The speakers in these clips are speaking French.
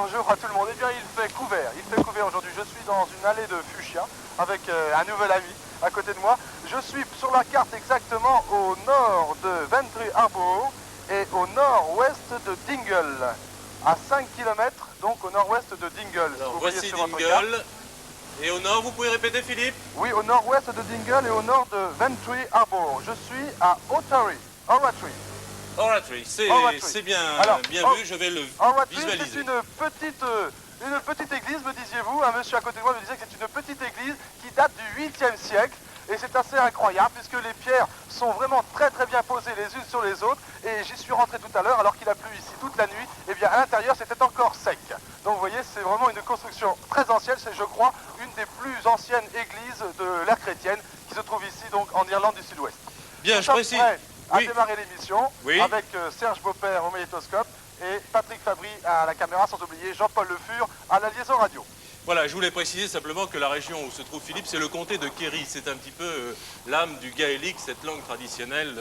Bonjour à tout le monde. Eh bien, il fait couvert aujourd'hui. Je suis dans une allée de fuchsia avec un nouvel ami à côté de moi. Je suis sur la carte exactement au nord de Ventry Harbour et au nord-ouest de Dingle, à 5 km, donc au nord-ouest de Dingle. Alors, voici Dingle. Et au nord, vous pouvez répéter, Philippe? Oui, au nord-ouest de Dingle et au nord de Ventry Harbour. Je suis à Ottery. Oratory, c'est bien, bien vu, je vais le visualiser. C'est une petite église, me disiez-vous. Un monsieur à côté de moi me disait que c'est une petite église qui date du 8e siècle. Et c'est assez incroyable puisque les pierres sont vraiment très bien posées les unes sur les autres. Et j'y suis rentré tout à l'heure alors qu'il a plu ici toute la nuit. Et bien à l'intérieur c'était encore sec. Donc vous voyez, c'est vraiment une construction très ancienne. C'est, je crois, une des plus anciennes églises de l'ère chrétienne qui se trouve ici donc en Irlande du Sud-Ouest. Bien, je précise. À démarrer l'émission avec Serge Beaupère au magnétoscope et Patrick Fabry à la caméra, sans oublier Jean-Paul Le Fur à la liaison radio. Voilà, je voulais préciser simplement que la région où se trouve Philippe, c'est le comté de Kerry. C'est un petit peu l'âme du gaélique, cette langue traditionnelle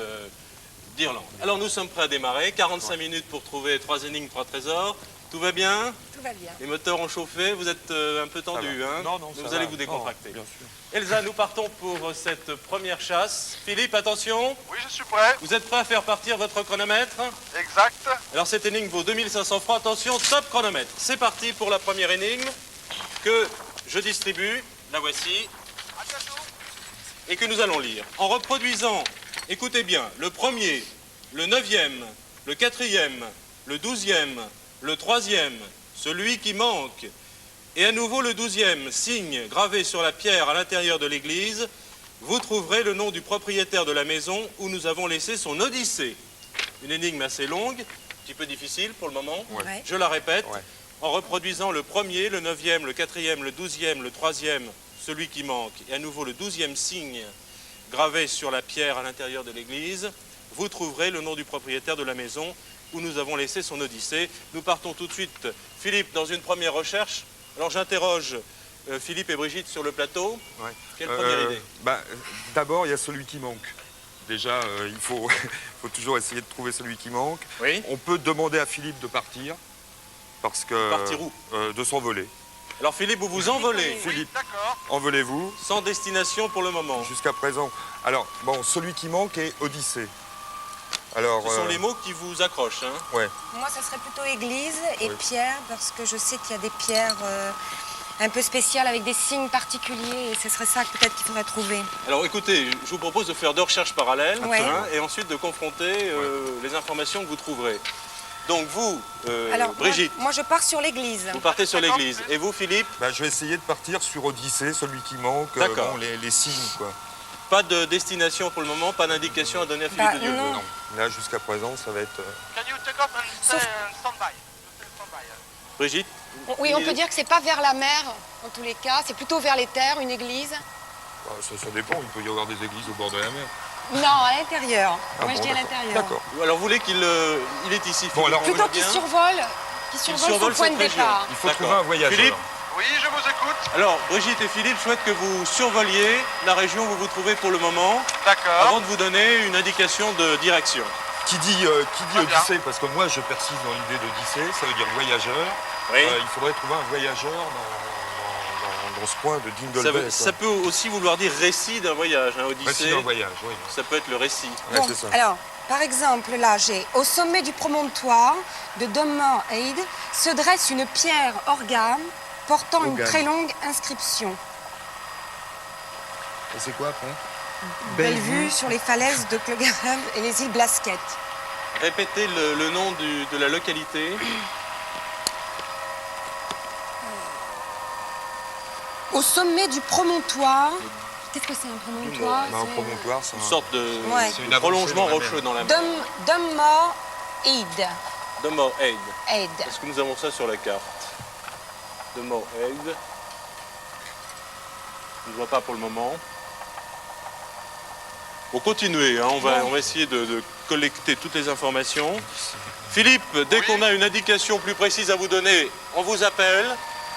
d'Irlande. Alors nous sommes prêts à démarrer, 45 minutes pour trouver 3 énigmes, 3 trésors. Tout va bien? Tout va bien. Les moteurs ont chauffé, vous êtes un peu tendu, hein? Non, vous allez vous décontracter. Bien sûr. Elsa, nous partons pour cette première chasse. Philippe, attention. Oui, je suis prêt. Vous êtes prêt à faire partir votre chronomètre? Exact. Alors cette énigme vaut 2500 francs. Attention, top chronomètre. C'est parti pour la première énigme que je distribue. La voici. À bientôt. Et que nous allons lire. En reproduisant, écoutez bien, le premier, le 9e, le 4e, le 12e, le 3e, celui qui manque, et à nouveau le 12e signe gravé sur la pierre à l'intérieur de l'église, vous trouverez le nom du propriétaire de la maison où nous avons laissé son odyssée. Une énigme assez longue, un petit peu difficile pour le moment. Ouais. Je la répète. Ouais. En reproduisant le premier, le 9e, le 4e, le 12e, le 3e, celui qui manque, et à nouveau le 12e signe gravé sur la pierre à l'intérieur de l'église, vous trouverez le nom du propriétaire de la maison où nous avons laissé son odyssée. Nous partons tout de suite, Philippe, dans une première recherche. Alors j'interroge Philippe et Brigitte sur le plateau. Ouais. Quelle première idée? D'abord, il y a celui qui manque. Déjà, il faut toujours essayer de trouver celui qui manque. Oui. On peut demander à Philippe de partir. Parce que... Partir où? De s'envoler. Alors Philippe, vous vous envolez. Philippe, D'accord. envolez-vous. Sans destination pour le moment. Jusqu'à présent. Alors, bon, celui qui manque est Odyssée. Alors, Ce sont les mots qui vous accrochent, hein? Ouais. Moi, ça serait plutôt église et Oui. pierre, parce que je sais qu'il y a des pierres un peu spéciales avec des signes particuliers, et ce serait ça peut-être qu'il faudrait trouver. Alors écoutez, je vous propose de faire 2 recherches parallèles, Ouais. et ensuite de confronter les informations que vous trouverez. Donc vous, Alors, Brigitte, moi, je pars sur l'église. vous partez sur l'église. Et vous, Philippe? Je vais essayer de partir sur Odyssée, celui qui manque. D'accord. Bon, les signes, quoi. Pas de destination pour le moment, pas d'indication à donner à Philippe de Dieu. non. Non. Là, jusqu'à présent, ça va être... Can you take off and Sauf- stand-by? Brigitte? Oui, on peut dire que c'est pas vers la mer, en tous les cas. C'est plutôt vers les terres, une église. ça dépend, il peut y avoir des églises au bord de la mer. Non, à l'intérieur. Ah Moi, je bon, dis à d'accord. l'intérieur. D'accord. Alors vous voulez qu'il il est ici, Philippe? Bon, alors, Plutôt qu'il survole son point de cette région. départ. Il faut D'accord. trouver un voyageur. Philippe? Oui, je vous écoute. Alors, Brigitte et Philippe souhaitent que vous survoliez la région où vous vous trouvez pour le moment, D'accord. avant de vous donner une indication de direction. Qui dit bien. Odyssée, parce que moi, je persiste dans l'idée d'Odyssée, ça veut dire voyageur. Oui. Il faudrait trouver un voyageur dans ce coin de Dingle Bay. Ça peut aussi vouloir dire récit d'un voyage, hein, Odyssée. Récit d'un voyage, oui. Ça peut être le récit. Ouais, Bon, c'est ça. alors, par exemple, là, j'ai au sommet du promontoire de Dunmore Head se dresse une pierre organe portant une Organe. très longue inscription. Et c'est quoi après Belle vue sur les falaises de Clogham et les îles Blasquette. Répétez le nom de la localité. Au sommet du promontoire, qu'est-ce que c'est un promontoire? Un promontoire, c'est Une sorte de Ouais. c'est une avancée prolongement dans la rocheux mer. dans la mer. Dunmore Head. Dunmore Head. Head. Est-ce que nous avons ça sur la carte? Dunmore Head. Je ne vois pas pour le moment. Bon, continuez, hein, on va essayer de collecter toutes les informations. Philippe, dès qu'on a une indication plus précise à vous donner, on vous appelle.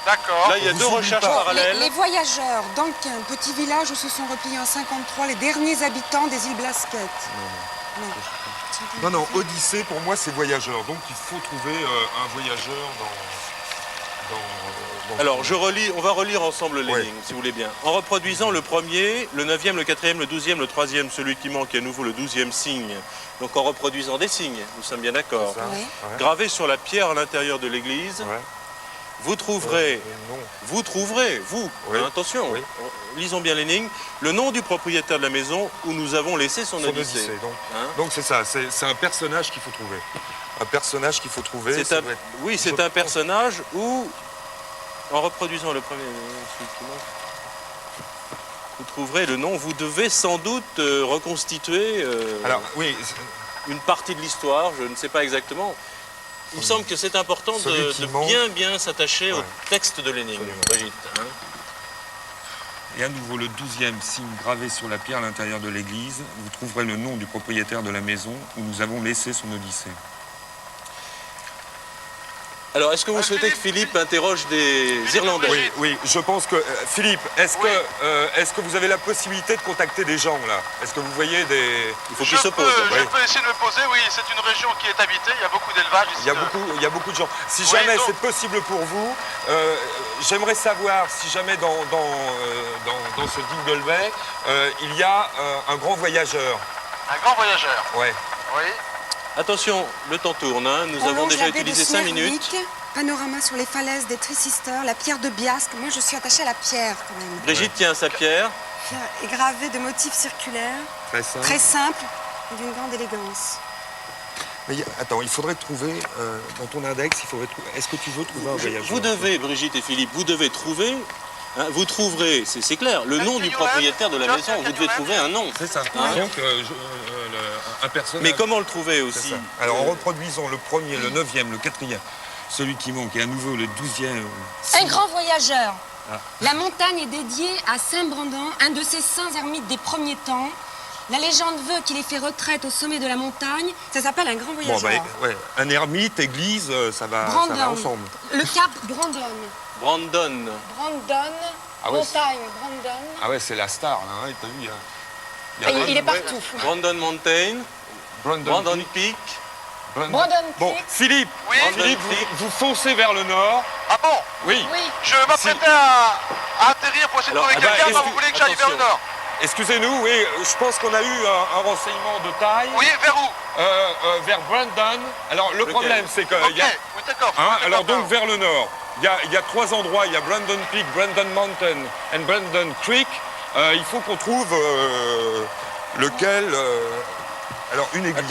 D'accord. Là, il y a On 2 vous oublie recherches pas. parallèles. Les voyageurs, donc un petit village où se sont repliés en 53 les derniers habitants des îles Blasquette. Non, Odyssée, pour moi, c'est voyageur. Donc, il faut trouver un voyageur Alors, on va relire ensemble les Ouais. lignes, si vous voulez bien. En reproduisant le premier, le 9e, le 4e, le 12e, le 3e, celui qui manque, et à nouveau le 12e signe. Donc en reproduisant des signes, nous sommes bien d'accord. Ça, Oui. ouais. Gravés sur la pierre à l'intérieur de l'église, Ouais. vous trouverez, Non. vous, Oui. hein, attention, Oui. lisons bien l'énigme, le nom du propriétaire de la maison où nous avons laissé son Son odyssée. Odyssée, donc. Hein? Donc c'est ça, c'est un personnage qu'il faut trouver. Un personnage qu'il faut trouver. C'est ça un, doit être- oui, c'est je un pense- personnage où, en reproduisant le premier, vous trouverez le nom. Vous devez sans doute reconstituer Alors oui, une partie de l'histoire, je ne sais pas exactement. Il me semble que c'est important Celui de qui manque. bien s'attacher au Ouais. texte de l'énigme, Absolument. Brigitte. Hein. et à nouveau le 12e signe gravé sur la pierre à l'intérieur de l'église, vous trouverez le nom du propriétaire de la maison où nous avons laissé son Odyssée. Alors, est-ce que vous souhaitez que Philippe interroge des Irlandais? Oui, oui, je pense que Philippe, est-ce que vous avez la possibilité de contacter des gens là? Est-ce que vous voyez des... Il faut Je qu'il se pose. peux, Oui. je peux essayer de me poser, oui, c'est une région qui est habitée, il y a beaucoup d'élevage ici. Il y a beaucoup de gens. Si Oui, jamais donc- c'est possible pour vous, j'aimerais savoir si jamais dans ce Dingle Bay, il y a un grand voyageur. Un grand voyageur, Ouais. oui. Attention, le temps tourne. Hein. Nous On avons longe déjà la baie de utilisé 5 minutes. Smerwick, panorama sur les falaises des Three-Sisters, la pierre de Biasque. Moi, je suis attachée à la pierre, quand même. Brigitte tient sa pierre. Pierre est gravée de motifs circulaires, Très simple. très simple et d'une grande élégance. Mais attends, il faudrait trouver, dans ton index, est-ce que tu veux trouver un voyageur? Vous devez, Brigitte et Philippe, vous devez trouver, hein, vous trouverez, c'est clair, le nom du propriétaire de la maison. Vous devez trouver un nom. C'est ça. Hein? Donc, un personnage. Mais comment le trouver C'est aussi? ça. Alors, en reproduisant le premier, le 9e, le 4e, celui qui manque, et à nouveau le 12e. Un grand voyageur. Ah. La montagne est dédiée à Saint Brandon, un de ces saints ermites des premiers temps. La légende veut qu'il ait fait retraite au sommet de la montagne. Ça s'appelle un grand Bon, voyageur. ouais. Un ermite, église, ça va Brandon. ensemble. Le cap Brandon. Brandon. Brandon, Ah ouais, montagne, Brandon. Ah ouais, c'est la star, là, hein, t'as vu, Il est partout. Brandon Mountain. Brandon Peak. Brandon Bon, Peak. Philippe, Oui. Philippe, vous foncez vers le nord. Ah bon? Oui. Oui. Je m'apprêtais à atterrir pour essayer de Alors, trouver ah bah, quelqu'un, vous voulez que j'aille vers le nord? Excusez-nous, oui, je pense qu'on a eu un renseignement de taille. Oui, vers où? Vers Brandon. Alors, le problème, c'est que... Ok, il y a- oui, d'accord. Hein, Oui, alors d'accord. donc vers le nord, il y a 3 endroits, il y a Brandon Peak, Brandon Mountain et Brandon Creek. Il faut qu'on trouve lequel... alors une église.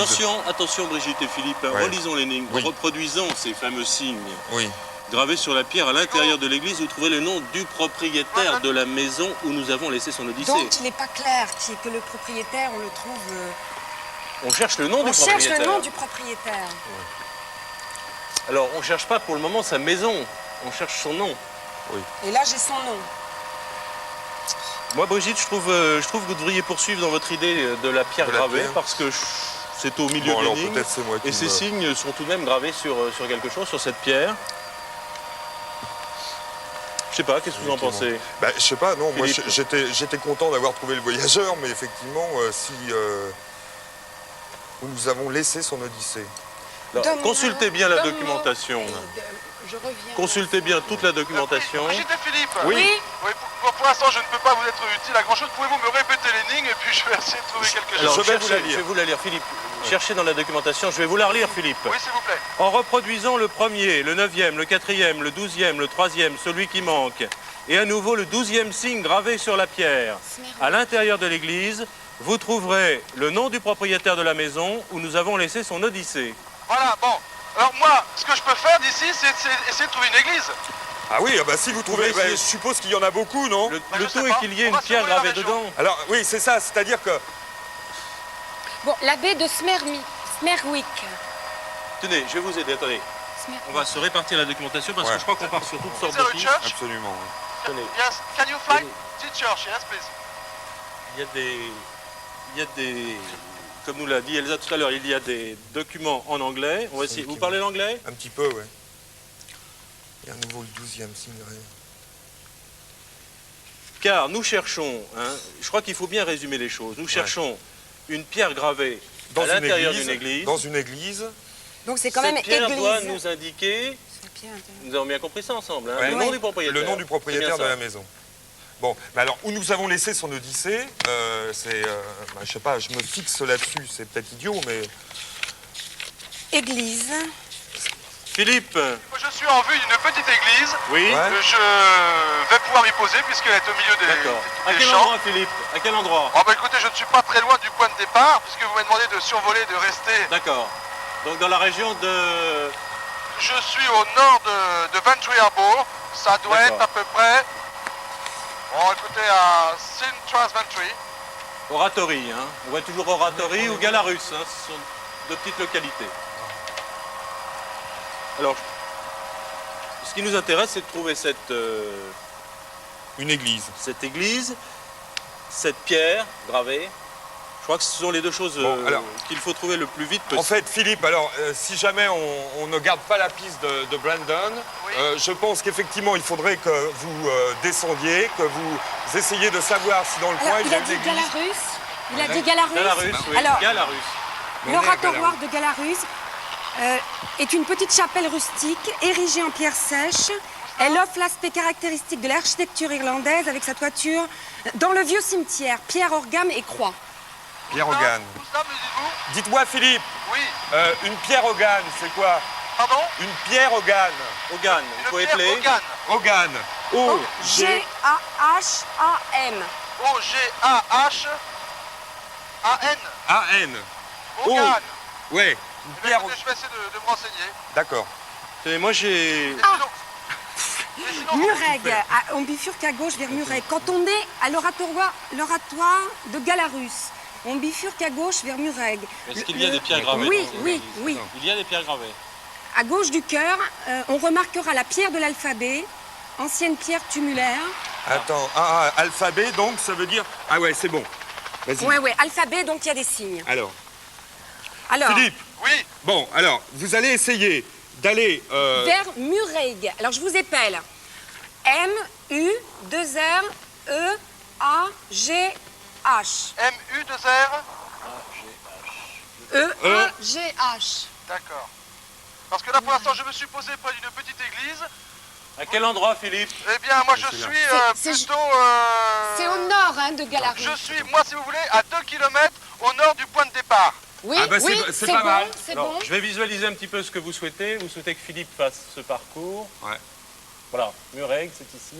Attention Brigitte et Philippe, hein, Ouais. relisons l'énigme, Oui. reproduisons ces fameux signes. Oui. Gravés sur la pierre à l'intérieur de l'église, vous trouverez le nom du propriétaire de la maison où nous avons laissé son odyssée. Donc, il n'est pas clair que le propriétaire, on le trouve... On cherche le nom on du cherche propriétaire. le nom du propriétaire. Alors, on ne cherche pas pour le moment sa maison, on cherche son nom. Et là, j'ai son nom. Moi, Brigitte, je trouve que vous devriez poursuivre dans votre idée de la pierre De la gravée, pierre. parce que c'est au milieu Bon, de alors l'énigme. peut-être c'est moi qui Et ces me- signes sont tout de même gravés sur quelque chose, sur cette pierre. Je sais pas, qu'est-ce que vous en pensez? Bah, je sais pas, non, moi Philippe. j'étais content d'avoir trouvé le voyageur, mais effectivement, où nous avons laissé son Odyssée. Alors, Donne-moi- consultez bien la donne-moi- documentation. Je reviens. Consultez bien toute la documentation. Brigitte et Philippe. Oui. Oui, pour l'instant, je ne peux pas vous être utile à grand-chose. Pouvez-vous me répéter l'énigme et puis je vais essayer de trouver quelque chose. Alors, Je vais vous la cherchez- lire. Je vais vous la lire, Philippe. Cherchez dans la documentation. Je vais vous la relire, Philippe. Oui, s'il vous plaît. En reproduisant le premier, le 9e, le 4e, le 12e, le 3e, celui qui manque, et à nouveau le 12e signe gravé sur la pierre, à l'intérieur de l'église, vous trouverez le nom du propriétaire de la maison où nous avons laissé son odyssée. Voilà, bon. Alors moi, ce que je peux faire d'ici, c'est essayer de trouver une église. Ah oui, ah bah, si vous trouvez, essayer- je suppose qu'il y en a beaucoup, non? Le je tout sais est pas. qu'il y ait On une va pierre survoler la gravée région. dedans. Alors oui, c'est ça, c'est-à-dire que... Bon, la baie de Smerwick. Tenez, je vais vous aider, attendez. On va se répartir la documentation parce Ouais. que je crois qu'on part sur toutes sortes Is de there a pistes. church? Absolument, oui. Tenez, Yes. Can you fly to church? Yes, please. il y a des, comme nous l'a dit Elsa tout à l'heure, il y a des documents en anglais. On va essayer. Vous parlez l'anglais? Un petit peu, ouais. Et à nouveau le 12e signe gravé. Car nous cherchons, hein, je crois qu'il faut bien résumer les choses, nous cherchons une pierre gravée à l'intérieur d'une église. Dans une église. Donc, c'est quand Cette même pierre église. doit nous indiquer pierre intérieure. Nous avons bien compris ça ensemble, hein. Ouais. Le nom du propriétaire. Le nom du propriétaire C'est de bien la maison. Bon, bah alors, où nous avons laissé son Odyssée, je sais pas, je me fixe là-dessus, c'est peut-être idiot, mais... Église. ça. Philippe, Je suis en vue d'une petite église. oui. Ouais. Je vais pouvoir m'y poser puisqu'elle est au milieu D'accord. À des quel champs. endroit, Philippe? À quel endroit? Oh bah écoutez, je ne suis pas très loin du point de départ puisque vous m'avez demandé de survoler, de rester. D'accord. Donc dans la région de... Je suis au nord de Ventry Harbour. Ça doit D'accord. être à peu près, bon écoutez, à Sintras Ventry. Oratory, hein. On voit toujours Oratory ou Galarus, hein. Ce sont deux petites localités. Alors, ce qui nous intéresse, c'est de trouver Une église. cette église, cette pierre gravée. Je crois que ce sont les deux choses Bon, alors- qu'il faut trouver le plus vite En possible. fait, Philippe, alors, si jamais on ne garde pas la piste de Brandon, Oui. je pense qu'effectivement, il faudrait que vous descendiez, que vous essayiez de savoir si dans le coin, Alors, il il y a a une dit église. Galarus. Il a dit Galarus. Galarus, oui. Alors, Galarus. l'oratoire de Galarus est une petite chapelle rustique érigée en pierre sèche. Elle offre l'aspect caractéristique de l'architecture irlandaise avec sa toiture dans le vieux cimetière, pierre, organe et croix. Pierre Hogan. Tout ça, me dites-vous? Dites-moi, Philippe, Oui. une pierre Hogan, c'est quoi? Pardon? Une pierre Hogan. Hogan, Une vous pouvez pierre appeler. Hogan. Hogan. G-A-H-A-M. O-G-A-H-A-N. A-N. Hogan. Ouais, une Eh bien, pierre. écoutez, je vais essayer de me renseigner. D'accord. Tenez, moi j'ai... Mais sinon, Mureg, on bifurque à gauche vers Mureg. Quand on est à l'oratoire de Galarus, on bifurque à gauche vers Mureg. Est-ce qu'il y a des pierres gravées? Oui, dans ces oui, églises? oui. Il y a des pierres gravées. À gauche du cœur, on remarquera la pierre de l'alphabet, ancienne pierre tumulaire. Attends, alphabet, donc, ça veut dire... Ah ouais, c'est bon. Vas-y. Ouais, alphabet, donc il y a des signes. Alors, Alors, Philippe, oui. bon, alors, vous allez essayer d'aller... vers Mureg. Alors, je vous épelle. M-U-2-R-E-A-G-H. M-U-2-R. E-A-G-H. D'accord. Parce que là, pour l'instant, je me suis posé près d'une petite église. À quel endroit, Philippe? Eh bien, moi, je suis C'est- plutôt... C'est au nord hein, de Galarus. Je suis, moi, si vous voulez, à 2 km au nord du point de départ. Oui, Ah bah, oui, c'est c'est pas bon, mal. c'est Alors, bon. je vais visualiser un petit peu ce que vous souhaitez. Vous souhaitez que Philippe fasse ce parcours. Ouais. Voilà, Mureg, c'est ici.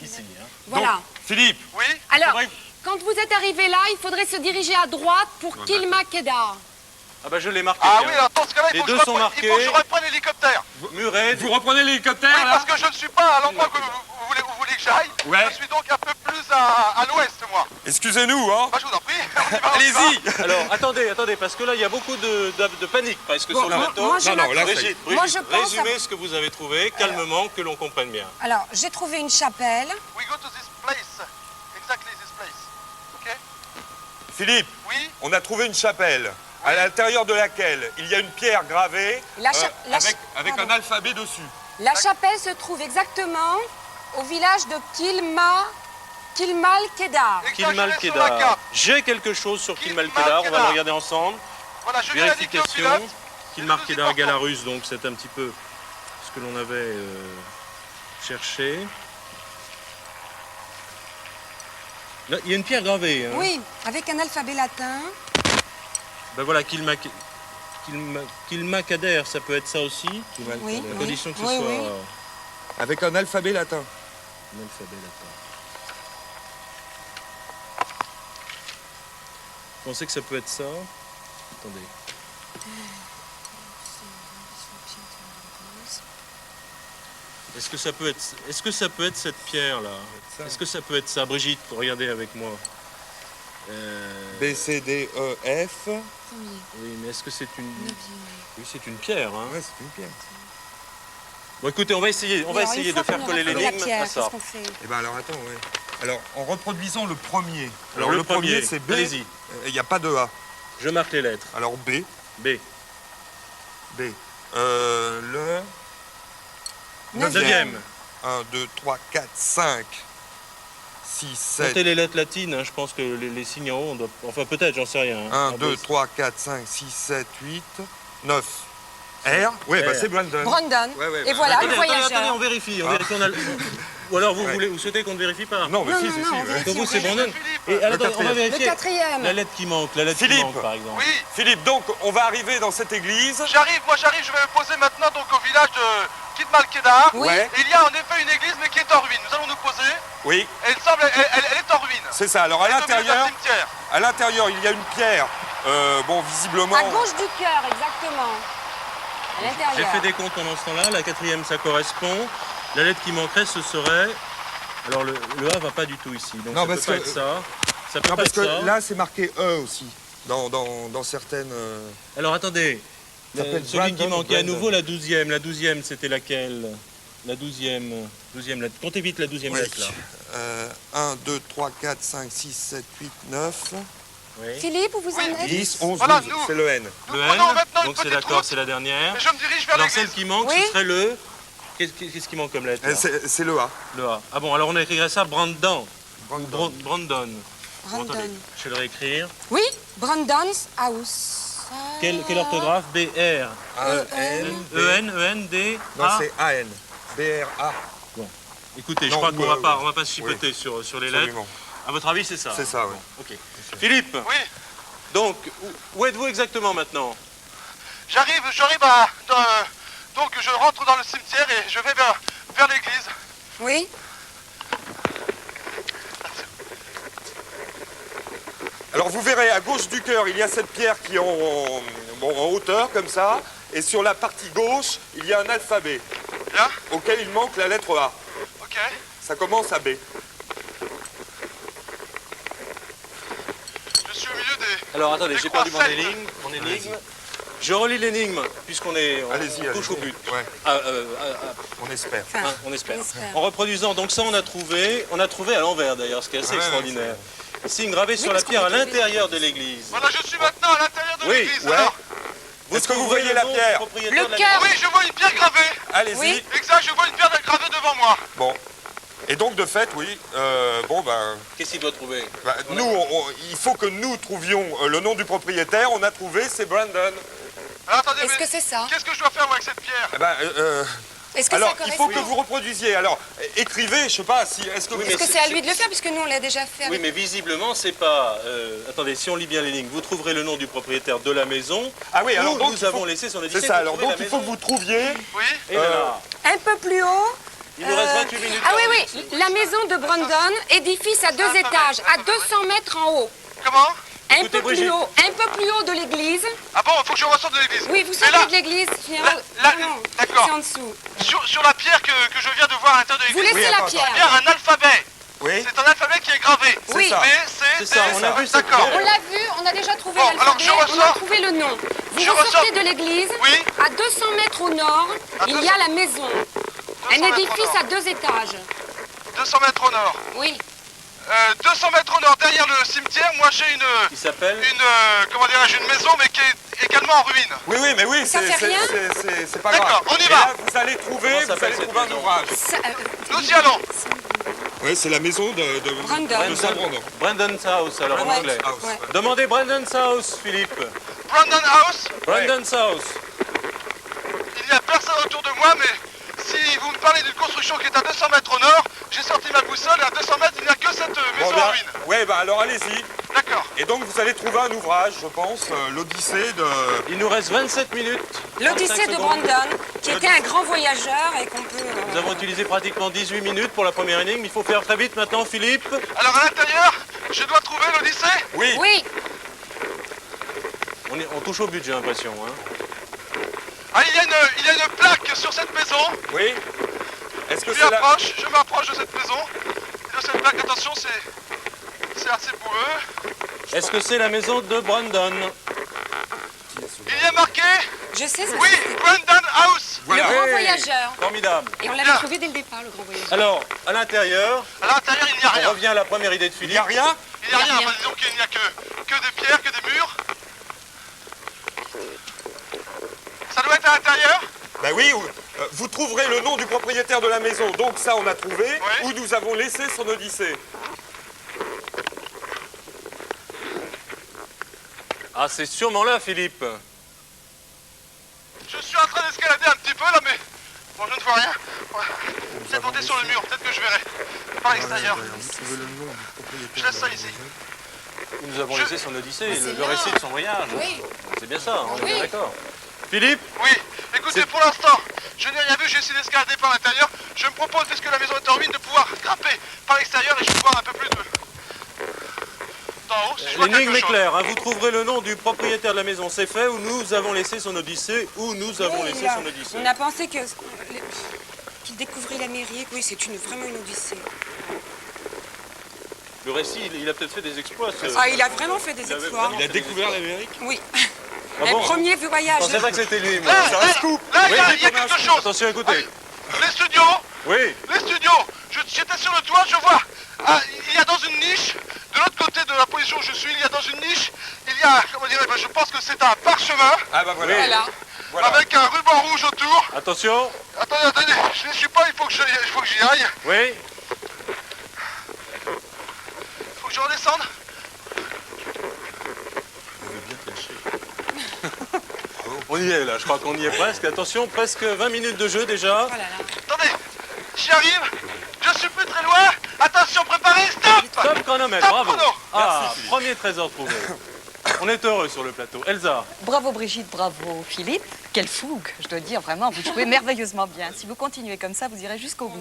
Ici, hein. Voilà. Donc, Philippe, Oui. Alors, faudrait- quand vous êtes arrivé là, il faudrait se diriger à droite pour Kilmakedar. Ah bah je l'ai marqué. Ah bien. oui, alors dans ce cas-là, Les il faut que deux je sont reprenne- il faut que je marqués. reprenne l'hélicoptère. Mureg, vous reprenez l'hélicoptère, Oui, là parce que je ne suis pas à l'endroit que vous voulez que j'aille. Ouais. Je suis donc un peu plus à l'ouest, moi. Excusez-nous, hein. Bah, je vous en prie. On y va, on y va. Allez-y. alors attendez, parce que là il y a beaucoup de panique presque Bon, sur le moi- bateau. moi, je Non, non, là, Brigitte, Moi, Brigitte, je pense résumez ce que vous avez trouvé calmement, que l'on comprenne bien. Alors, j'ai trouvé une chapelle. We go to this place. Exactly this place. Ok. Philippe, Oui. on a trouvé une chapelle, à l'intérieur de laquelle il y a une pierre gravée La cha- la avec cha- un pardon. alphabet dessus. La chapelle se trouve exactement au village de Kilmalkedar. Exact, je l'ai sur la Kilmalkedar. carte. J'ai quelque chose sur Kilmalkedar, on va le Kilmalkedar. regarder ensemble. Voilà, je viens d'indiquer au Vérification. pilote. Kilmalkedar Galarus, donc c'est un petit peu ce que l'on avait cherché. Là, il y a une pierre gravée. Hein. Oui, avec un alphabet latin. Ben voilà, Kilmacader, ça peut être ça aussi. Oui, À condition que ce oui, soit oui. Avec un alphabet latin. un alphabet latin. Vous pensez que ça peut être ça? Attendez. Est-ce que ça peut être cette pierre là? Est-ce que ça peut être ça? Brigitte, regardez avec moi. B, C, D, E, F. Oui, mais est-ce que c'est une... Oui, c'est une pierre. Hein. Ouais, c'est une pierre. Bon, écoutez, on va essayer Alors, une de fois faire qu'on coller aura trouvé la l'énigme pierre, à ça. qu'est-ce qu'on fait? Eh ben alors attends, ouais. Alors, en reproduisant le premier. Alors, le premier, c'est B. allez-y. Il n'y a pas de A. Je marque les lettres. Alors B, B. B. Le Neuvième. 1, 2, 3, 4, 5, 6, 7. Comptez les lettres latines, hein, je pense que les signes en haut, on doit... Enfin, peut-être, j'en sais rien. 1, Ah, 2, bah, 3, 4, 5, 6, 7, 8, 9. R. Oui, bah R. c'est Brandon. Brandon. Ouais, ouais, Et bah, voilà, Attendez, le attendez, voyageur. attendez, on vérifie. Ou alors vous souhaitez qu'on ne vérifie pas? Non, mais Non, si, non, si, non, si. on ouais. vérifie. Pour vous, c'est Philippe. Brandon. Et alors, attendez, on va Le vérifier quatrième. la lettre qui manque, Philippe. par exemple. Oui, Philippe, donc on va arriver dans cette église. j'arrive, je vais me poser maintenant donc au village de Kidmalkedar. Oui. Ouais. Il y a en effet une église mais qui est en ruine. Nous allons nous poser. Oui, Et il semble, elle est en ruine. c'est ça. Alors Elle est au milieu d'un cimetière. à l'intérieur, il y a une pierre. Bon, visiblement. À gauche du cœur, exactement. À J'ai l'intérieur. fait des comptes pendant ce temps-là. La quatrième, ça correspond. La lettre qui manquerait, ce serait... Alors, le A va pas du tout ici. Donc, Non, ça peut parce pas que- être ça. Ça peut Non, pas parce être que ça. là, c'est marqué E aussi. Dans certaines. Alors, attendez. Ça s'appelle Celui qui Brandon ou manquait à Brandon. nouveau, la 12e. La 12e, c'était laquelle? La 12e lettre. Comptez vite la 12e Oui. lettre, là. 1, 2, 3, 4, 5, 6, 7, 8, 9, Oui. Philippe, où vous en êtes? 10, 11, Voilà, 12. nous. C'est le N. Nous Le prenons N. maintenant une Donc, c'est petite d'accord, route c'est la dernière. et je me dirige vers Alors, l'église. celle qui manque, Oui. ce serait le... Qu'est-ce qui manque comme lettre là C'est le A. Le A. Ah bon, alors on écrirait ça Brandon. Brandon. Brandon. Bon, Brandon. attendez, je vais le réécrire. Oui, Brandon's House. Quelle orthographe? B-R. A-N. E-N-E-N-D. Non, A. c'est A-N. B-R-A. Écoutez, je Non, crois ou, qu'on va pas se oui. chipoter sur les lettres. Absolument. À votre avis, c'est ça? C'est ça, oui. Bon, ok. Philippe, Oui, donc, où êtes-vous exactement maintenant? j'arrive donc je rentre dans le cimetière et je vais vers l'église. Oui. Alors vous verrez, à gauche du cœur, il y a cette pierre qui est en hauteur, comme ça. Et sur la partie gauche, il y a un alphabet Bien, auquel il manque la lettre A. ok. Ça commence à B. Je suis au milieu des... Alors, attendez, Des j'ai perdu croix mon énigme. Je relis l'énigme, puisqu'on Allez-y, touche au allez-y. but. Ouais, Ah, on espère. Enfin, on espère. on espère. En reproduisant, donc ça on a trouvé à l'envers d'ailleurs, ce qui est assez Ouais, extraordinaire. Signe gravé sur la parce qu'on pierre à peut trouver. l'intérieur de l'église. Voilà, je suis maintenant à l'intérieur de Oui, l'église. ouais. Alors, Est-ce que vous trouverez voyez le la nom pierre? du propriétaire Le de la cœur. oui, je vois une pierre gravée. Allez-y. Oui. Exact, je vois une pierre gravée devant moi. Bon. Et donc, de fait, oui, bon, ben, Qu'est-ce qu'il doit trouver? nous, il faut que nous trouvions le nom du propriétaire. On a trouvé, c'est Brandon. Alors, attendez, Est-ce mais que c'est ça? qu'est-ce que je dois faire moi avec cette pierre? Eh ben, Est-ce que alors, ça il correspond? faut que vous reproduisiez. Alors, écrivez, je sais pas, si, est-ce que Oui, vous... mais Est-ce que c'est à lui de le faire puisque nous on l'a déjà fait Oui, avec... mais visiblement, c'est pas... attendez, si on lit bien les lignes, vous trouverez le nom du propriétaire de la maison. Ah oui, alors où donc, nous il faut- avons laissé son édifice. C'est ça, alors donc il faut que vous trouviez... Oui. Et là, Un peu plus haut. il nous reste 28 minutes. Ah oui, oui, la maison de Brandon, édifice à 2 étages, à 200 mètres en haut. Comment? Un Écoutez, peu plus Brigitte. haut, un peu plus haut de l'église. Ah bon, il faut que je ressorte de l'église. Oui, vous Mais sortez là, de l'église. là, Non, d'accord. c'est en dessous. sur la pierre que je viens de voir à l'intérieur de Vous l'église, laissez Oui, la attends, il y pierre. a un alphabet. Oui. C'est un alphabet qui est gravé. Oui. ça. Mais C'est ça, on a vu cette D'accord. pierre. On l'a vu, on a déjà trouvé Bon, alors, l'alphabet, je on a ressors. trouvé le nom. Vous Je ressortez ressors. de l'église, Oui. à 200 mètres au nord, À il y 200. a la maison. 200 Un mètres au édifice nord. à 2 étages. 200 mètres au nord. Oui. 200 mètres au nord, derrière le cimetière, moi j'ai Il s'appelle... comment dirais-je, une maison mais qui est également en ruine. Oui, oui, mais oui, Ça fait rien c'est pas D'accord, grave. on y Et va. là, vous allez trouver, Comment vous s'appelle allez cette trouver un maison ouvrage. Nous y allons. Oui, c'est la maison de Brandon. Saint Brandon. Brandon's House, alors en Ouais. anglais. House. Ouais. Demandez Brandon's House, Philippe. Brandon House, Brandon's House. il n'y a personne autour de moi, mais si vous me parlez d'une construction qui est à 200 mètres au nord, j'ai sorti ma boussole et à 200 mètres, il n'y a que cette maison Bon, bien. en ruine. Ouais, bah alors allez-y. D'accord. Et donc vous allez trouver un ouvrage, je pense, l'Odyssée de... Il nous reste 27 minutes. L'Odyssée 35 de secondes. Brandon, qui était un grand voyageur et qu'on peut... Nous avons utilisé pratiquement 18 minutes pour la première énigme. Il faut faire très vite maintenant, Philippe. Alors à l'intérieur, je dois trouver l'Odyssée. Oui. Oui, On touche au but, j'ai l'impression. Hein. Ah, il y a une plaque sur cette maison. Oui. Est-ce que Je c'est la... m'approche de cette maison. Et de cette plaque, attention, c'est assez boueux. Est-ce que c'est la maison de Brandon? Il y a marqué, je sais, c'est oui, Brandon House. le grand Hey. voyageur. Formidable. Et on l'avait Bien. trouvé dès le départ, le grand voyageur. Alors, à l'intérieur, À l'intérieur, il n'y a on rien. revient à la première idée de Il n'y a Philippe. rien? Il n'y a Il y a rien. rien. Enfin, disons qu'il n'y a que des pierres, que des murs. Ça doit être à l'intérieur. Ben oui, vous trouverez le nom du propriétaire de la maison. Donc ça, on a trouvé, Oui. où nous avons laissé son Odyssée. Ah, c'est sûrement là, Philippe. Je suis en train jeter sur le mur, peut-être que je verrai. Par l'extérieur. Je laisse ça ici. Nous avons laissé son odyssée, c'est le bien. récit de son voyage. Oui. C'est bien ça, on est Oui. bien d'accord. Philippe, Oui, écoutez, pour l'instant, je n'ai rien vu, j'ai essayé d'escalader par l'intérieur. Je me propose, puisque la maison est en ruine, de pouvoir grimper par l'extérieur et je vais voir un peu plus d'en haut, si je vois l'énigme quelque est chose. claire, hein, vous trouverez le nom du propriétaire de la maison, c'est fait, où nous avons laissé son odyssée, où nous avons laissé son odyssée. On a pensé qu'il découvrit l'Amérique. Oui, c'est vraiment une odyssée. Le récit, il a peut-être fait des exploits. Ah, il a vraiment fait des Il avait exploits. vraiment Il a découvert l'Amérique. Oui. Ah Le bon premier Je voyage. pensais pas que c'était lui, moi. Là, C'est un là, scoop. là, il y a Oui, quelque chose. Attention, écoutez. Les studios, Oui, j'étais sur le toit, je vois, il y a dans une niche, de l'autre côté de la position où je suis, il y a dans une niche, il y a, comment dirais-je, je pense que c'est un parchemin, Ah bah voilà. Voilà. Voilà. avec un ruban rouge autour. attention. Attendez, je ne suis pas, il faut que j'y aille, Oui, il faut que je redescende. on y est là, je crois qu'on y est presque. Attention, presque 20 minutes de jeu déjà. Oh là là. Attendez, j'y arrive, je suis plus très loin, attention, préparez, stop. Top chronomètre, Stop bravo. chrono. Ah, premier trésor trouvé. On est heureux sur le plateau. Elsa, Bravo Brigitte, bravo Philippe. Quelle fougue, je dois dire, vraiment, vous jouez merveilleusement bien. Si vous continuez comme ça, vous irez jusqu'au bout.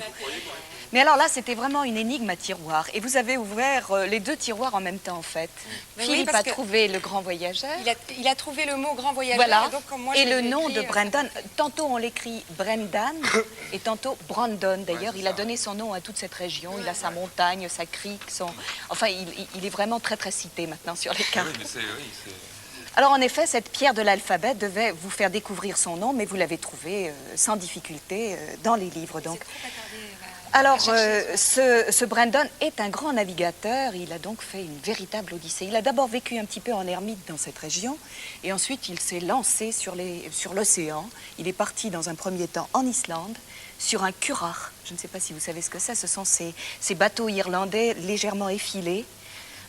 Mais alors là, c'était vraiment une énigme à tiroir. Et vous avez ouvert les deux tiroirs en même temps, en fait. Mais oui, Philippe parce a que- trouvé le grand voyageur. Il a trouvé le mot grand voyageur. Voilà. Et, donc, comme moi, Et je le l'ai nom écrit, de Brandon. Tantôt on l'écrit Brendan et tantôt Brandon. D'ailleurs, il a donné son nom à toute cette région. Il a sa montagne, sa crique, son... Enfin, il est vraiment très très cité maintenant sur les cartes. Oui, mais c'est... Alors en effet, cette pierre de l'alphabet devait vous faire découvrir son nom, mais vous l'avez trouvé sans difficulté dans les livres. Donc. Alors, ce Brandon est un grand navigateur. Il a donc fait une véritable odyssée. Il a d'abord vécu un petit peu en ermite dans cette région, et ensuite il s'est lancé sur l'océan. Il est parti dans un premier temps en Islande, sur un currach. Je ne sais pas si vous savez ce que c'est. Ce sont ces bateaux irlandais légèrement effilés.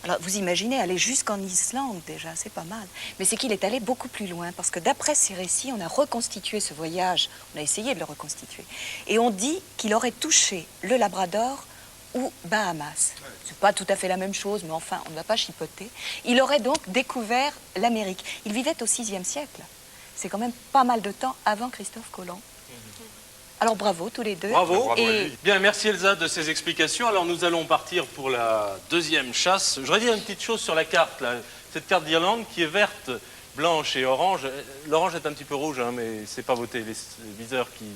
Alors, vous imaginez aller jusqu'en Islande, déjà, c'est pas mal. Mais c'est qu'il est allé beaucoup plus loin, parce que d'après ces récits, on a reconstitué ce voyage, on a essayé de le reconstituer, et on dit qu'il aurait touché le Labrador ou Bahamas. C'est pas tout à fait la même chose, mais enfin, on ne va pas chipoter. Il aurait donc découvert l'Amérique. Il vivait au VIe siècle. C'est quand même pas mal de temps avant Christophe Colomb. Alors bravo tous les deux. bravo. Bravo à Et lui. Bien, merci Elsa de ces explications. Alors nous allons partir pour la deuxième chasse. Je voudrais dire une petite chose sur la carte, là. Cette carte d'Irlande qui est verte, blanche et orange. L'orange est un petit peu rouge, hein, mais c'est pas vos téléviseurs qui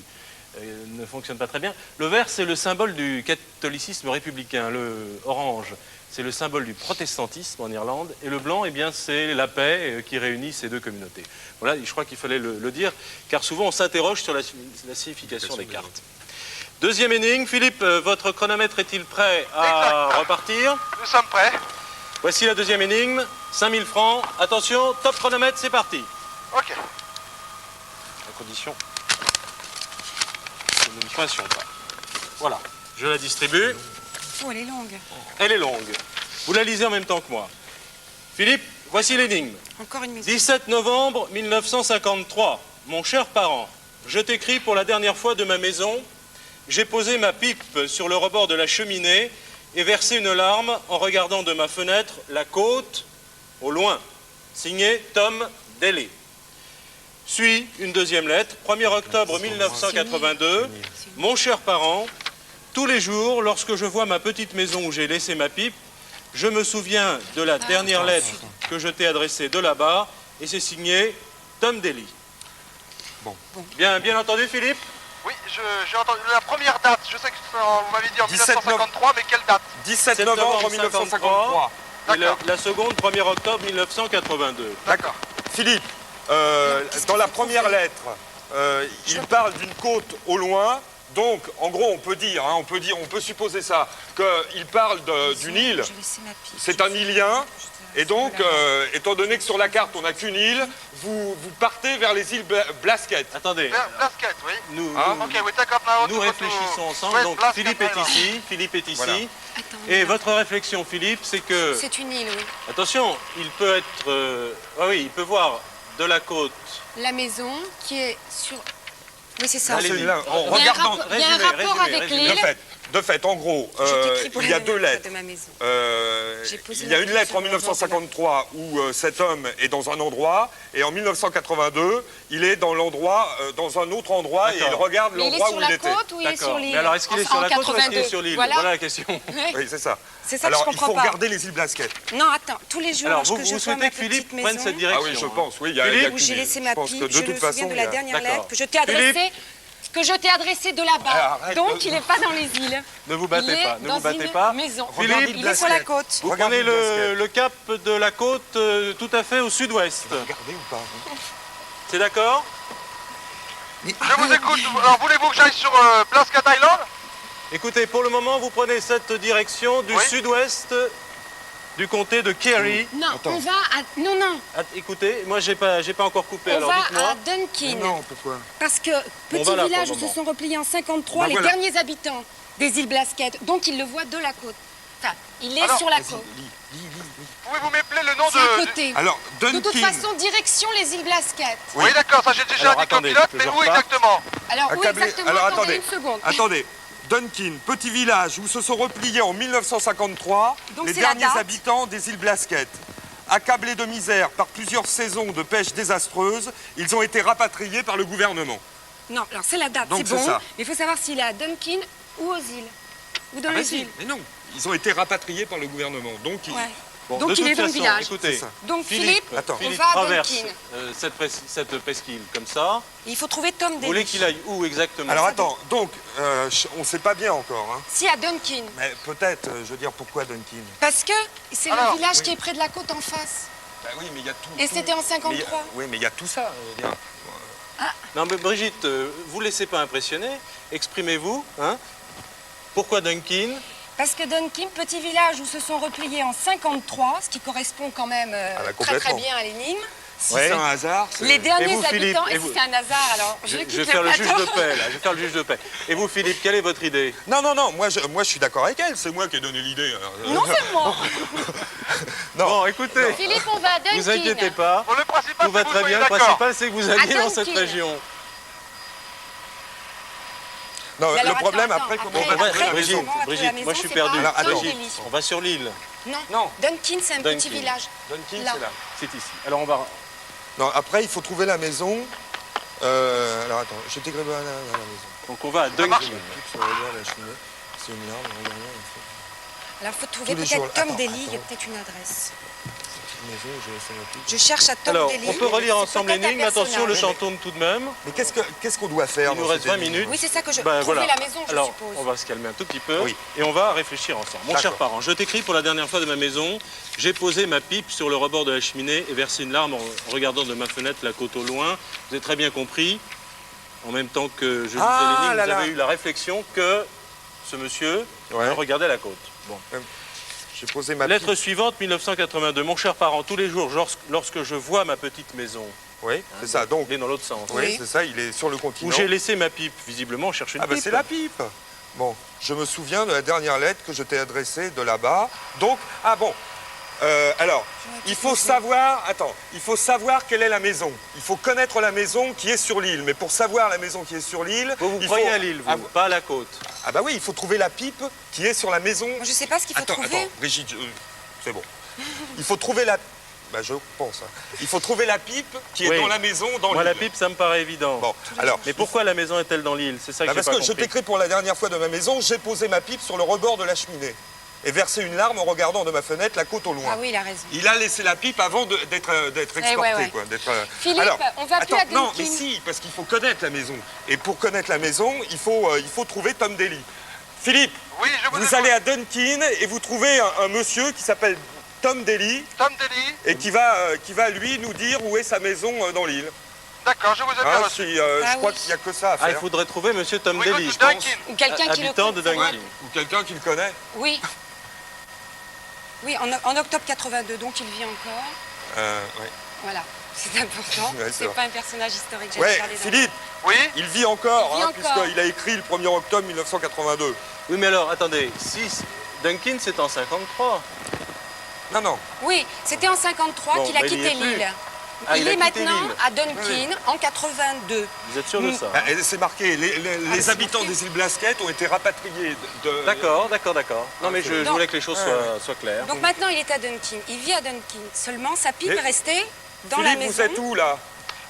ne fonctionnent pas très bien. Le vert, c'est le symbole du catholicisme républicain. Le orange, c'est le symbole du protestantisme en Irlande. Et le blanc, eh bien, c'est la paix qui réunit ces deux communautés. Voilà, je crois qu'il fallait le dire, car souvent on s'interroge sur la signification des cartes. Deuxième énigme. Philippe, votre chronomètre est-il prêt à Exact. repartir? Nous sommes prêts. Voici la deuxième énigme. 5000 francs. Attention, top chronomètre, c'est parti. Ok. À condition que nous ne fassions pas. Voilà, je la distribue. Oh, elle est longue. Elle est longue. Vous la lisez en même temps que moi. Philippe, voici l'énigme. Encore une maison. 17 novembre 1953. Mon cher parent, je t'écris pour la dernière fois de ma maison. J'ai posé ma pipe sur le rebord de la cheminée et versé une larme en regardant de ma fenêtre la côte au loin. Signé Tom Daly. Suit une deuxième lettre, 1er octobre 1982. Mon cher parent, tous les jours, lorsque je vois ma petite maison où j'ai laissé ma pipe, je me souviens de la dernière lettre que je t'ai adressée de là-bas, et c'est signé Tom Daly. Bon. Bien entendu, Philippe? Oui, j'ai entendu la première date. Je sais que vous m'avez dit en 17 1953, mais quelle date? 17 novembre 1953. Et D'accord. la seconde, 1er octobre 1982. D'accord. Philippe, dans la première lettre, il parle d'une côte au loin. Donc, en gros, on peut supposer ça, qu'il parle d'une île. Je vais laisser ma pipe. C'est un îlien. Et donc, étant donné que sur la carte, on n'a qu'une île, vous partez vers les îles Blasket. Attendez, Blasket, oui. nous, Ok, oui, d'accord. now, nous tout- réfléchissons ensemble. Ouais, Donc, Blasket Philippe est Island. ici, Philippe est ici. Voilà. Attends, Et votre réflexion, Philippe, c'est que... C'est une île, oui. Attention, il peut être... il peut voir de la côte. La maison qui est Oui, c'est ça. Allez-y. C'est là, en Il y a un regardant. rapport- il y a un rapport avec l'île. De fait, en gros, Je t'écris pour il la y a deux dernière fois lettres. de ma maison. J'ai posé Il y a la une lettre question en 1953 où cet homme est dans un endroit, et en 1982, il est dans l'endroit, dans un autre endroit, et il D'accord. regarde Mais il est l'endroit sur où la il était. côte ou il est sur D'accord. l'île Mais alors, est-ce qu'il est En sur la côte ou est-ce qu'il est 82. sur l'île? Voilà. Voilà la question. Oui, c'est ça. C'est ça que Alors, je il comprends faut pas. regarder les îles Blasquet. Non, attends, tous les jours, Alors, lorsque vous je vois souhaitez ma que Philippe petite prenne maison, cette direction. Ah oui, je pense, oui. où j'ai laissé ma pipe, je de toute me façon, souviens de il y la a- dernière D'accord. lettre que je t'ai adressée. Que je t'ai adressé de là-bas. Arrête, Donc, il n'est pas dans les îles. Ne vous Il battez est pas, ne dans vous battez une pas. maison. Philippe, Il est sur la côte. vous Regardez prenez le Blasquet. le cap de la côte tout à fait au sud-ouest. Regardez ou pas? C'est d'accord? Je vous écoute. Alors, voulez-vous que j'aille sur Blasquet Island? Écoutez, pour le moment, vous prenez cette direction du Oui. sud-ouest du comté de Kerry. Non, on va à... Non, non. Écoutez, moi, j'ai pas encore coupé, On alors va dites-moi. à Dunkin. Non, pourquoi? Parce que On petit va là, village pour où le se sont repliés en 53 Bah les voilà. derniers habitants des îles Blasquet. Donc il le voit de la côte. Enfin, il est Alors, sur la côte. Pouvez-vous m'appeler le nom C'est à de... côté. Alors, De toute Dunkin. façon, direction les îles Blasquet. Oui, d'accord, ça j'ai déjà Alors, dit comme attendez, pilote, que mais je où reparte. exactement? Alors, où Accablé. exactement? Alors, Attendez attendez. une seconde. Attendez. Dunkin, petit village où se sont repliés en 1953 Donc les c'est la derniers date. habitants des îles Blasquet. Accablés de misère par plusieurs saisons de pêche désastreuse, ils ont été rapatriés par le gouvernement. Non, alors c'est la date, Donc, c'est c'est bon. ça. Mais il faut savoir s'il est à Dunkin ou aux îles. Ou dans Ah bah les si, îles. mais non, ils ont été rapatriés par le gouvernement. Donc, ils- Ouais. Bon, Donc de il toute est dans le façon, village. Écoutez, C'est ça. Donc Philippe, Attends. on Philippe va à traverse Dunkin. cette presqu'île comme ça. Il faut trouver Tom Vous voulez Daly. qu'il aille où exactement? Alors attends, donc, on ne sait pas bien encore. Hein. Si, à Dunkin. Mais peut-être, je veux dire, pourquoi Dunkin? Parce que c'est le Alors, village oui. qui est près de la côte en face. Bah oui, mais il y a tout. Et tout- c'était en mais il y a- 53. Oui, mais il y a tout ça. je veux dire. Non mais Brigitte, vous laissez pas impressionner. Exprimez-vous. Hein. Pourquoi Dunkin? Parce que Dunkin, petit village où se sont repliés en 53, ce qui correspond quand même bah, très très complètement. bien à l'énigme. Si Ouais. c'est un hasard, c'est... Les derniers vous, Philippe, habitants, et et vous si c'est un hasard, alors je Je quitte vais faire le juge plateau. de paix là. Je vais faire le juge de paix. Et vous Philippe, quelle est votre idée? Non, moi je suis d'accord avec elle, c'est moi qui ai donné l'idée. Non seulement. Non. Bon, écoutez, Philippe, on va à Dunkin. vous inquiétez pas. Bon, le principal, Tout va c'est que vous très soyez bien. Le d'accord. principal, c'est que vous alliez dans cette Dunkin. région. Non, Mais alors, le problème attends, après, attends, comment on après, va après, trouver la Brigitte, maison après, Brigitte, la moi maison, je suis c'est perdu. pas attends. Brigitte, on va sur l'île. Non. Non. Dunkin, c'est un petit Dunkin. village. Dunkin, Là. c'est là. C'est ici. Alors on va. Non, après, il faut trouver la maison. Alors attends, je t'écris la maison. Donc on va à marche. Dunkin. Sur le bord de la cheminée, c'est une larme, regarde, Alors, il faut trouver Tous les jours. peut-être Tom Attends, Daly, il y a attends. peut-être une adresse. une maison, j'ai laissé ma petite. Je cherche à Tom Alors, Daly. on peut relire C'est ensemble peut-être un l'énigme. Attention, le personnage. champ tourne tout de même. Mais qu'est-ce qu'on doit faire Il nous dans reste cette 20 énigme minutes. Oui, c'est ça que je... Ben, Trouver voilà. la maison, je Alors, suppose. on va se calmer un tout petit peu Oui. et on va réfléchir ensemble. Mon cher D'accord. parent, je t'écris pour la dernière fois de ma maison. J'ai posé ma pipe sur le rebord de la cheminée et versé une larme en regardant de ma fenêtre la côte au loin. Vous avez très bien compris, en même temps que je lisais Ah, l'énigme, là, vous là. avez eu la réflexion que ce monsieur Ouais. regardait la côte. Bon. J'ai posé ma Lettre pipe. suivante, 1982. Mon cher parent, tous les jours, lorsque je vois ma petite maison, Oui, c'est ça. Donc, il est dans l'autre sens, oui, Oui. c'est ça, il est sur le continent. où j'ai laissé ma pipe, visiblement, on cherche une Ah ben pipe. c'est la pipe. Bon, je me souviens de la dernière lettre que je t'ai adressée de là-bas. Donc, ah bon, alors, il faut savoir, attends, il faut savoir quelle est la maison. Il faut connaître la maison qui est sur l'île. Mais pour savoir la maison qui est sur l'île, Vous il croyez faut... à l'île, vous, Ah, pas à la côte. ah bah oui, il faut trouver la pipe qui est sur la maison. Moi, je sais pas ce qu'il faut Attends, trouver. attends, Brigitte, c'est bon. Il faut trouver la... Bah je pense. Hein. Il faut trouver la pipe qui est Oui. dans la maison, dans Moi, l'île. la pipe, ça me paraît évident. Bon, alors... Mais pourquoi la maison est-elle dans l'île? C'est ça que Bah j'ai parce pas que je compris. t'écris pour la dernière fois de ma maison, j'ai posé ma pipe sur le rebord de la cheminée et versé une larme en regardant de ma fenêtre la côte au loin. Ah oui, il a raison. Il a laissé la pipe avant d'être exporté, ouais. quoi. Philippe, on va plus attends, à non, Dunkin. mais si, parce qu'il faut connaître la maison. Et pour connaître la maison, il faut trouver Tom Daly. Philippe, Oui, je vous vous écoute. allez à Dunkin et vous trouvez un monsieur qui s'appelle Tom Daly Tom Daly. et qui va lui nous dire où est sa maison dans l'île. D'accord, je vous ai bien Hein, reçu. je crois oui. qu'il n'y a que ça à Ah, il faire. faudrait trouver Monsieur Tom Oui, Daly, écoute, je pense. Dunkin. Ou quelqu'un qui le Habitant de connaît. Dunkin. Ou quelqu'un qui le connaît. Oui. Oui, en octobre 82, donc il vit encore. Ouais. Voilà, c'est important. Ouais, c'est C'est vrai. pas un personnage historique, j'avais Ouais, parlé d'un- Philippe, Oui. il vit encore, Il vit hein, encore. puisqu'il a écrit le 1er octobre 1982. Oui, mais alors, attendez, si Dunkin, c'est en 53. Non, non. Oui, c'était en 53 Bon, qu'il a bah, il y quitté est plus. l'île. Ah, il il a est quitté maintenant l'île. à Dunkin en 82. Vous êtes sûr de ça? Ah, et c'est marqué, les habitants des îles Blasquettes ont été rapatriés de... D'accord. Non, mais je Donc- voulais que les choses soient claires. Donc maintenant, il est à Dunkin. Il vit à Dunkin. Seulement, sa pipe Et- est restée dans la Philippe, maison. vous êtes où, là?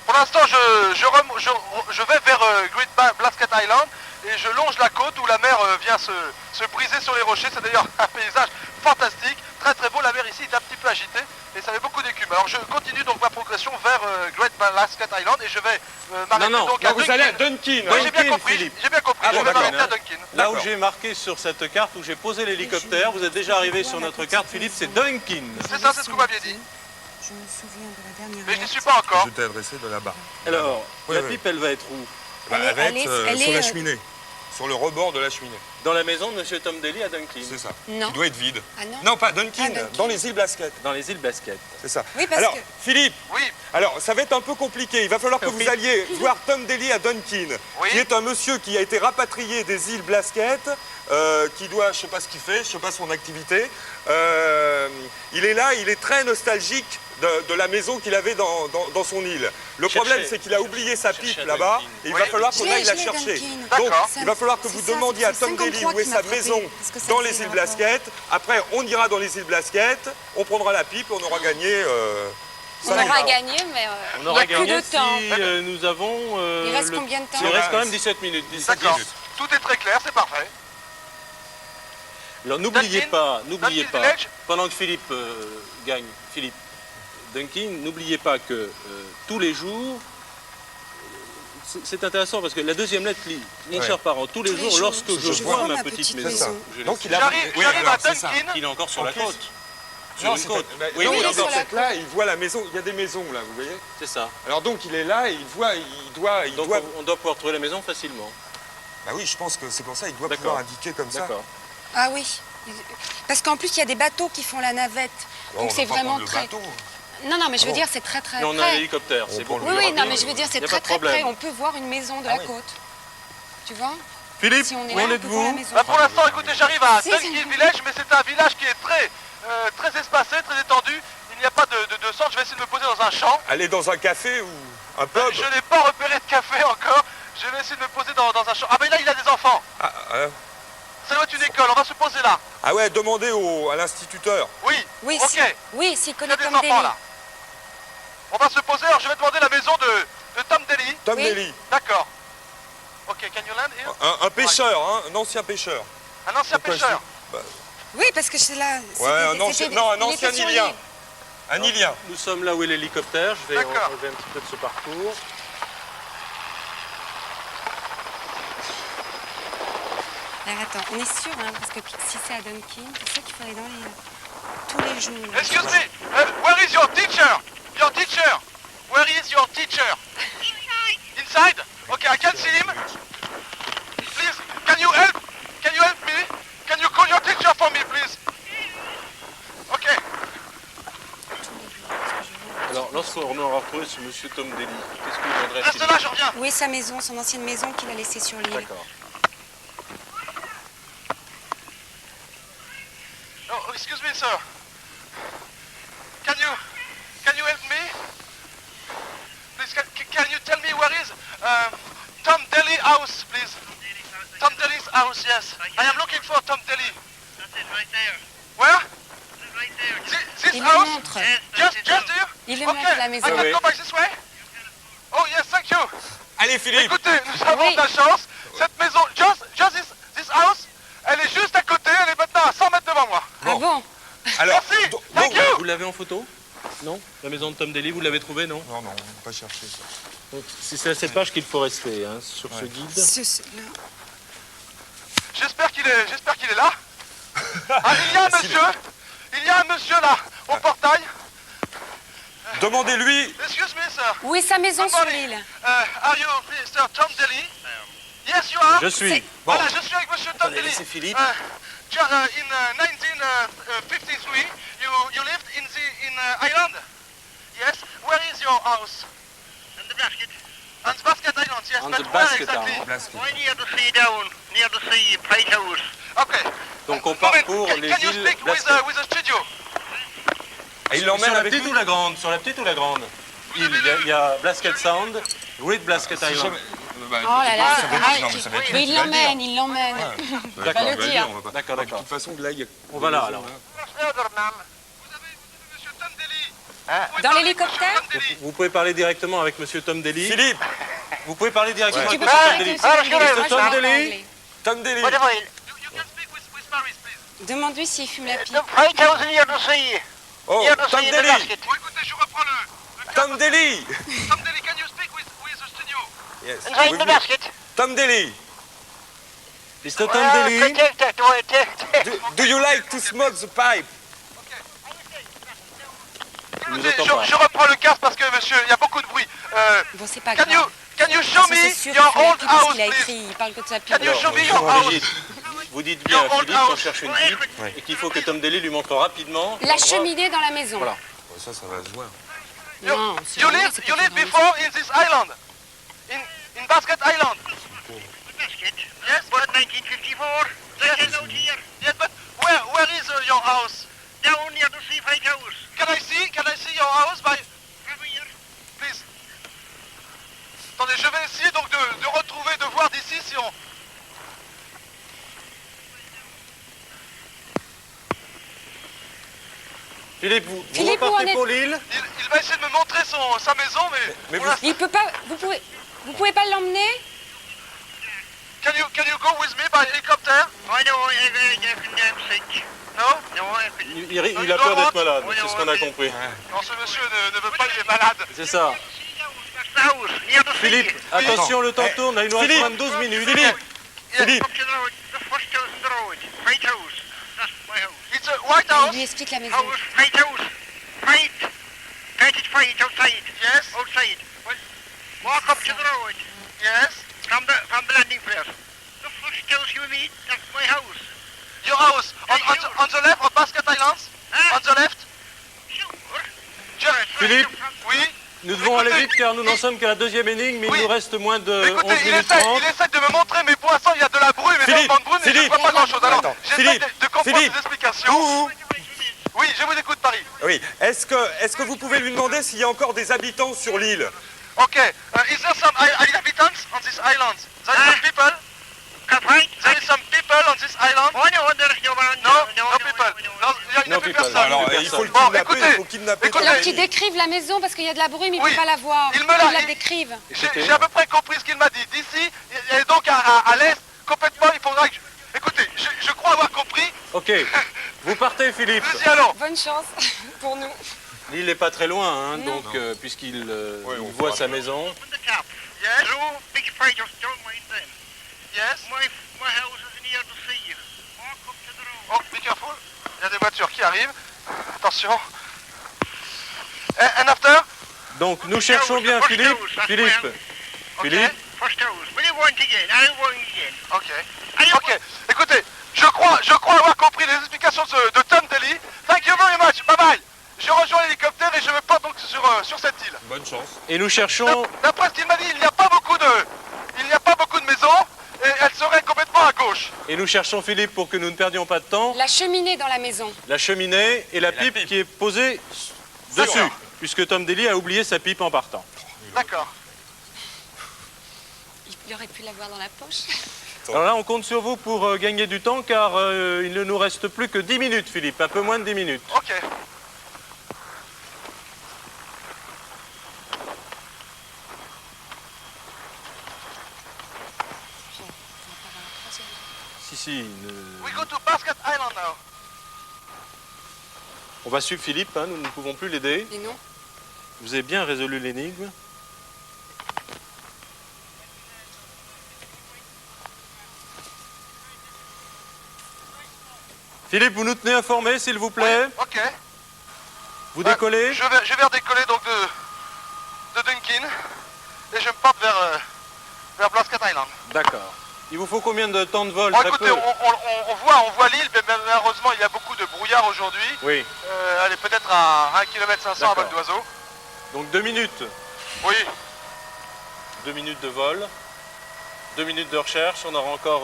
Pour l'instant, je vais vers Great Blasket Island et je longe la côte où la mer vient se briser sur les rochers. C'est d'ailleurs un paysage fantastique, très très beau. La mer ici est un petit peu agitée et ça fait beaucoup d'écume. Alors je continue donc ma progression vers Great Blasket Island et je vais m'arrêter Non, donc à Vous allez à Dunkin. Dunkin, Oui, hein. j'ai bien Dunkin, compris. Philippe. J'ai bien compris. Ah, je bon, vais d'accord. m'arrêter à Dunkin. Là où D'accord. j'ai marqué sur cette carte, où j'ai posé l'hélicoptère, vous êtes déjà arrivé sur notre carte, Philippe, c'est Dunkin. C'est ça, c'est ce que vous m'aviez dit. Je me souviens de la dernière Mais je n'y lettre. suis pas encore. Je t'ai adressé de là-bas. Alors, Oui, la oui. pipe, elle va être où? Bah, Elle est- elle va elle être, est- elle sur est, la cheminée. Sur le rebord de la cheminée. Dans la maison de Monsieur Tom Daly à Dunkin. C'est ça. Non. Qui doit être vide. Ah non. Non, pas Dunkin, Ah, Dunkin. dans les îles Blasquettes. Dans les îles Basket. C'est ça. Oui, parce alors, que- Philippe, Oui, alors ça va être un peu compliqué. Il va falloir que Oui. vous alliez voir Tom Daly à Dunkin, Oui. qui est un monsieur qui a été rapatrié des îles Blasquettes, qui doit, je sais pas ce qu'il fait, je sais pas son activité. Il est là, il est très nostalgique de la maison qu'il avait dans son île. Le problème, c'est qu'il a oublié sa pipe Cherchez là-bas, Dunkin. et il Oui. va falloir Je qu'on l'ai, aille la je l'ai, chercher. Dunkin. Donc, D'accord. il va falloir que C'est vous ça, demandiez à c'est Tom Daly 53 où est qui sa m'a frappé, maison parce que ça dans fait les îles rapport. Blasquettes. Après, on ira dans les îles Blasquettes, on prendra la pipe, on aura gagné... On 5 aura euros. gagné, mais On il n'y aura a plus gagné de temps. si nous avons... Il reste combien de temps? Il reste quand même 17 minutes. 17 d'accord. minutes. Tout est très clair, c'est parfait. Alors n'oubliez Dunkin, pas, Dunkin Village. pendant que Philippe gagne, Philippe Dunkin, n'oubliez pas que tous les jours, c'est intéressant parce que la deuxième lettre lit, mon Ouais. cher parent, tous les jours, lorsque je vois ma petite C'est ça. maison, je Donc l'ai- il a... J'arrive Oui, j'arrive alors, à c'est ça. Dunkin. il est encore sur En la plus- côte. Sur Non, une c'est côte. pas- bah, Oui, non, oui, il est encore. dans cette là, il voit la maison, il y a des maisons là, vous voyez. C'est ça. Alors donc il est là, et il voit, il doit... Donc on doit pouvoir trouver la maison facilement. Bah oui, je pense que c'est pour ça, il doit D'accord. pouvoir indiquer comme ça. D'accord. Ah oui. Parce qu'en plus, il y a des bateaux qui font la navette. Bon, Donc on c'est va pas vraiment prendre le très... bateau. Non, mais je veux bon. dire, c'est très très Mais on a un près. hélicoptère, c'est prend beaucoup le Oui, plus oui, non, rapide. mais je veux dire, c'est Y a très pas de très problème. près. On peut voir une maison de Ah la oui. côte. Tu vois? Philippe, Si on est où là, en on peut voir la êtes-vous maison. Bah, pour l'instant, écoutez, j'arrive à Si, Dunkin c'est- Village, mais c'est un village qui est très espacé, très étendu. Il n'y a pas de centre. Je vais essayer de me poser dans un champ. Aller dans un café ou un pub. Je n'ai pas repéré de café encore. Je vais essayer de me poser dans un champ. Ah ben là, il a des enfants. Ah, Ça doit être une école. On va se poser là. ah ouais, demandez à l'instituteur. Oui. Oui, Ok. si, oui, s'il Il y connaît a des Tom enfants Daly. là. On va se poser. Alors, je vais demander la maison de Tom Daly. Tom Oui. Daly, D'accord. Ok, can you land here? un pêcheur, hein, un ancien pêcheur. Un ancien Pourquoi pêcheur. Oui, parce que c'est là. Ouais, un ancien, non, un il était ancien sur Ilien. l'île. Un Ilien. Nous sommes là où est l'hélicoptère, je vais D'accord. enlever un petit peu de ce parcours. Alors attends, on est sûr, hein, parce que si c'est à Dunkin, c'est sûr qu'il faut aller dans les... tous les jours. Excuse me. Where is your teacher? Your teacher. Where is your teacher? Inside. Okay, I can see him. Please, can you help? Can you help me? Can you call your teacher for me, please? Okay. Alors, lorsqu'on aura retrouvé ce monsieur Tom Daly, qu'est-ce qu'il viendrait Reste là, je reviens. Où est sa maison, son ancienne maison qu'il a laissée sur l'île? D'accord. Oh, excuse me, sir. Can you help me? Please, can you tell me where is Tom Daly house, please? Tom Daly's house, yes. I am looking for Tom Daly. Where? This Il me house? montre. Just here? Il le Okay, montre la I maison. can Oui. go back this way? Oh, yes, thank you. Allez Philippe. Écoutez, nous avons Oui. de la chance. Cette maison, just this house, elle est juste à côté, elle est maintenant à 100 mètres devant moi. Ah bon? Alors, Merci. donc- Thank you. Vous l'avez en photo? Non? La maison de Tom Daly, vous l'avez trouvée, non? Non, non, on va pas chercher ça. Donc, c'est à cette page qu'il faut rester, hein, sur ce guide. Là. J'espère qu'il est là. Ah, il y a un monsieur là, au portail. Demandez-lui. Excuse me, sir. Où est sa maison sur Somebody, l'île? are you Mr. Tom Daly? Yes, you are. Je suis. Voilà, je suis avec monsieur Tom Attendez, Daly. laissez Philippe. In 1953, you lived in Ireland. Yes. Where is your house? And the basket. On the Basket Island, yes. On but the where Basket exactly? Island. Why near the sea down, near the sea, Plate House. Okay. Donc on Moment, parcourt can les you îles speak Blasquettes. with the studio? Et il Sur l'emmène la avec petite lui. ou la grande? Sur la petite ou la grande? îles. Il y a Blasket Sound, Great Blasket Island. Oh là là, c'est pareil. Mais il l'emmène, il l'emmène. D'accord, le dire. D'accord, De d'accord. toute façon, là, il y a... On va là alors. Dans l'hélicoptère? Vous pouvez parler directement avec Monsieur Tom Daly. Philippe, Vous pouvez parler directement Tu avec peux Monsieur Tom parler Daly. aussi en anglais. Mr. Moi, je Tom parle Daly. anglais. Tom Daly. What about it? Demande-lui s'il fume la pipe. The 5,000 near the sea. Oh, Near the Tom sea in the Daly. basket. Bon, écoutez, je reprends le Tom Daly. Tom Daly, can you speak with the studio? Yes. Inside with the me. basket. Tom Daly, Mr. Tom Daly. do you like to smoke the pipe? Il nous Écoutez, entend pas. je reprends le casque parce que, monsieur, il y a beaucoup de bruit. Bon, c'est pas Can you grave. show me C'est sûr your qu'il fume la old pipe parce house, qu'il a please? écrit, il parle que de sa pipe. Can you show me your Bon, house? Brigitte, vous dites bien à Your old Philippe qu'on house. cherche une pipe et qu'il faut que Tom Daly lui montre rapidement. La cheminée dans la maison. Voilà. Oh, ça va se voir. Non, c'est You pas vrai, lived c'est you pas lived vrai. before in this island, in Basket Island. Basket. Yes, but 1954. They came out here. Yes, but where is your house? Down near the seafront house. Can I see your house by Over here. please? Attendez, je vais essayer donc de retrouver, de voir d'ici si on. Philippe, vous Philippe, où en repartez êtes- pour l'île. Il va essayer de me montrer sa maison, mais pour l'instant- Il peut pas. Vous pouvez pas l'emmener? Can you go with me by helicopter? I know I'm sick. No? No, I'm Il a peur d'être malade, c'est ce qu'on a compris. Non, ce monsieur ne veut pas, il est malade. C'est ça. That's the house, near the sea. Philippe, attention, le temps tourne, il nous reste Philippe. 22 minutes. Philippe, Philippe, Up to the road, the first house in the road. White house. That's my house. It's a White Il House. lui explique la maison. House, white house. White. Painted white outside. Yes. Outside. Well, walk up to the road. Yes. From the landing place. The first house you meet, that's my house. Your house on the left of Basket Islands. Huh? On the left. Sure. Just, Philippe, oui. nous devons aller vite car nous n'en sommes qu'à la deuxième énigme, il Oui. nous reste moins de 11 Écoutez, il minutes essaie 30. de me montrer, mais pour l'instant il y a de la brume et Philippe, de la brume et je ne Philippe. vois pas grand chose. Alors, Attends, j'essaie Philippe, de comprendre Philippe. ses explications. Où? Oui, je vous écoute, Paris. Oui. Est-ce que vous pouvez lui demander s'il y a encore des habitants sur l'île? Ok. Is there some inhabitants on this island? There is some people? Right? There is some people on this island? Oh no, there's no one. No people. Non, il n'y a No plus people. personne. Alors, personne. il faut le Bon, kidnapper, écoutez, il faut kidnapper. écoutez. Alors qu'il décrive la maison parce qu'il y a de la brume, il Oui. peut pas la voir. Il me Faut l'a- qu'il la il- décrive. J'ai à peu près compris ce qu'il m'a dit. D'ici, et donc à l'est, complètement, il faudra que... Écoutez, je crois avoir compris. Ok, vous partez Philippe. Nous y allons. Bonne chance pour nous. L'île n'est pas très loin, hein, Non. donc puisqu'il Oui, il on voit fera sa bien. maison. From the top. Yes, Through big fight of don't mind them. yes. My house is near the sea. Walk up to the road. Oh, be careful. Il y a des voitures qui arrivent. Attention. And after? Donc nous cherchons bien Philippe. Philippe. Philippe. First house. Will you want again? I want again. Ok. I Ok. Écoutez, je crois avoir compris les explications de Tom Daly. Thank you very much. Bye bye. Je rejoins l'hélicoptère et je me porte donc sur cette île. Bonne chance. Et nous cherchons. D'après ce qu'il m'a dit, il n'y a pas beaucoup de maisons et elles seraient complètement à gauche. Et nous cherchons Philippe pour que nous ne perdions pas de temps. La cheminée dans la maison. La cheminée et la pipe qui est posée dessus, D'accord. puisque Tom Daly a oublié sa pipe en partant. D'accord. Il aurait pu l'avoir dans la poche. Alors là, on compte sur vous pour gagner du temps, car il ne nous reste plus que 10 minutes, Philippe, un peu moins de 10 minutes. Ok. Si, We go to Basket Island now. on va suivre Philippe, hein, nous ne pouvons plus l'aider. Et non. Vous avez bien résolu l'énigme. Philippe, vous nous tenez informés, s'il vous plaît. Oui, ok. Vous décollez. Je vais redécoller donc de Dunkin et je me porte vers Basket Island. D'accord. Il vous faut combien de temps de vol? Bon, Très écoutez, peu. on voit l'île, mais malheureusement il y a beaucoup de brouillard aujourd'hui. Oui. Elle est peut-être à 1,5 km à vol D'accord. d'oiseau. Donc 2 minutes. Oui. 2 minutes de vol. 2 minutes de recherche. On aura encore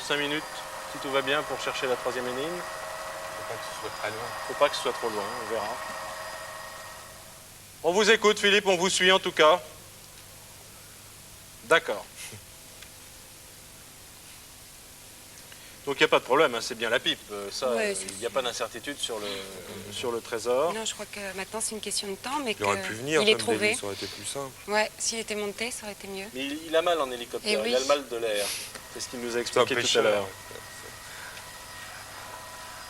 5 minutes, si tout va bien, pour chercher la troisième énigme. Faut pas que ce soit très loin. Faut pas que ce soit trop loin, on verra. On vous écoute, Philippe, on vous suit en tout cas. D'accord. Donc il n'y a pas de problème, hein, c'est bien la pipe. Ça, Ouais, il n'y a pas d'incertitude sur le trésor. Non, je crois que maintenant c'est une question de temps, mais Il aurait pu venir, qu'il est Tom trouvé. Daly, ça aurait été plus simple. Ouais, s'il était monté, ça aurait été mieux. Mais il a mal en hélicoptère, Eh oui. il a le mal de l'air. C'est ce qu'il nous a C'est un expliqué tout à pêcheur. l'heure.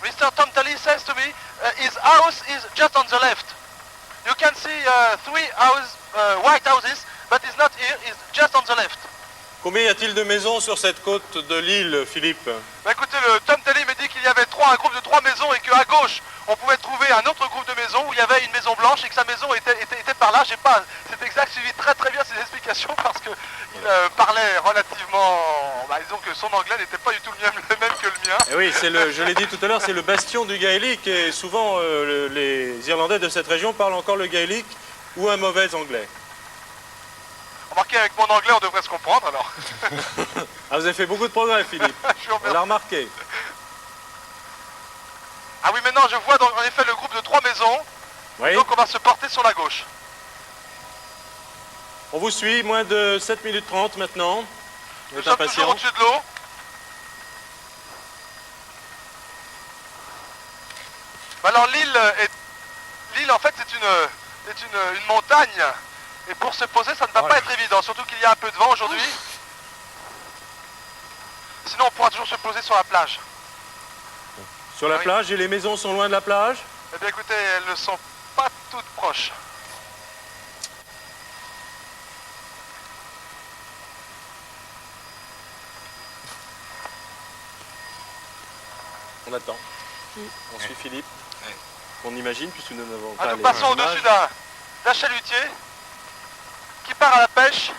Mr. Tom Daly says to me, his house is just on the left. You can see 3 white houses, but it's not here, it's just on the left. Combien y a-t-il de maisons sur cette côte de l'île, Philippe? Bah écoutez, le Tom Daly m'a dit qu'il y avait un groupe de 3 maisons et qu'à gauche, on pouvait trouver un autre groupe de maisons où il y avait une maison blanche et que sa maison était par là. J'ai pas, c'est exact, suivi très très bien ses explications parce qu'il parlait relativement, bah, disons que son anglais n'était pas du tout le même que le mien. Eh oui, je l'ai dit tout à l'heure, c'est le bastion du gaélique et souvent les Irlandais de cette région parlent encore le gaélique ou un mauvais anglais. Remarquez, avec mon anglais, on devrait se comprendre alors. Ah, vous avez fait beaucoup de progrès, Philippe. Je vous On remercie. l'a remarqué. Ah oui, maintenant je vois en effet le groupe de 3 maisons, Oui. donc on va se porter sur la gauche. On vous suit, moins de 7 minutes 30 maintenant. Vous Nous êtes sommes toujours impatient. au-dessus de l'eau. Alors l'île en fait c'est une montagne et pour se poser ça ne va pas être évident, surtout qu'il y a un peu de vent aujourd'hui. Sinon on pourra toujours se poser sur la plage. Sur la Oui. plage, et les maisons sont loin de la plage? Eh bien écoutez, elles ne sont pas toutes proches. On attend. On suit Philippe. On imagine, puisque nous n'avons Ah, pas nous les passons images. au-dessus d'un chalutier qui part à la pêche.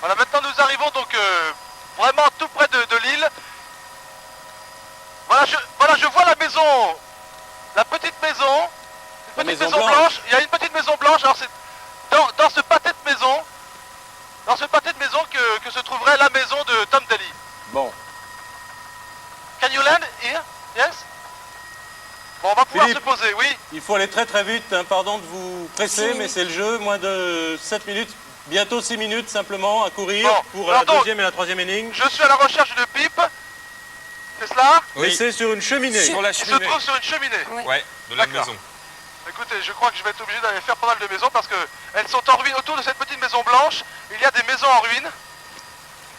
Voilà, maintenant nous arrivons donc vraiment tout près de l'île. Voilà, je vois la maison, la petite maison, La une petite maison maison blanche. blanche. Il y a une petite maison blanche, alors c'est dans ce pâté de maison, que se trouverait la maison de Tom Daly. Bon. Can you land here? Yes? Bon, on va pouvoir Philippe. se poser, oui. Il faut aller très très vite, hein, pardon de vous presser, 6 mais c'est le jeu, moins de 7 minutes, bientôt 6 minutes simplement à courir Bon, pour alors la donc, deuxième et la troisième énigme. Je suis à la recherche d'une pipe. C'est cela? Mais c'est sur une cheminée. Sur la Il se cheminée. trouve sur une cheminée. Ouais, de la D'accord. maison. Écoutez, je crois que je vais être obligé d'aller faire pas mal de maisons parce qu'elles sont en ruine. Autour de cette petite maison blanche, il y a des maisons en ruine.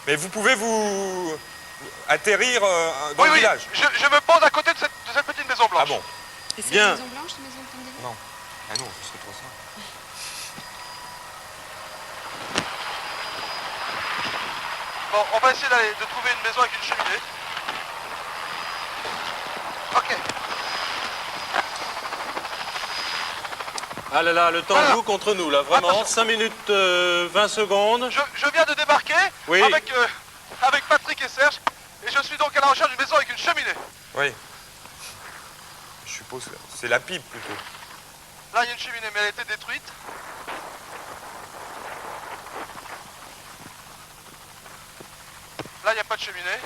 Mais vous pouvez vous atterrir dans Oui, le oui, village. je me pose à côté de cette petite maison blanche. Ah bon? Et c'est Bien. la maison blanche, la maison de Tom Daly? Non. Ah non, ce serait trop simple. Bon, on va essayer de trouver une maison avec une cheminée. Ok. Ah là là, le temps Voilà. joue contre nous là, vraiment. Attention. 5 minutes 20 secondes. Je viens de débarquer Oui. avec Patrick et Serge et je suis donc à la recherche d'une maison avec une cheminée. Oui. Je suppose que c'est la pipe plutôt. Là, il y a une cheminée, mais elle a été détruite. Là, il n'y a pas de cheminée.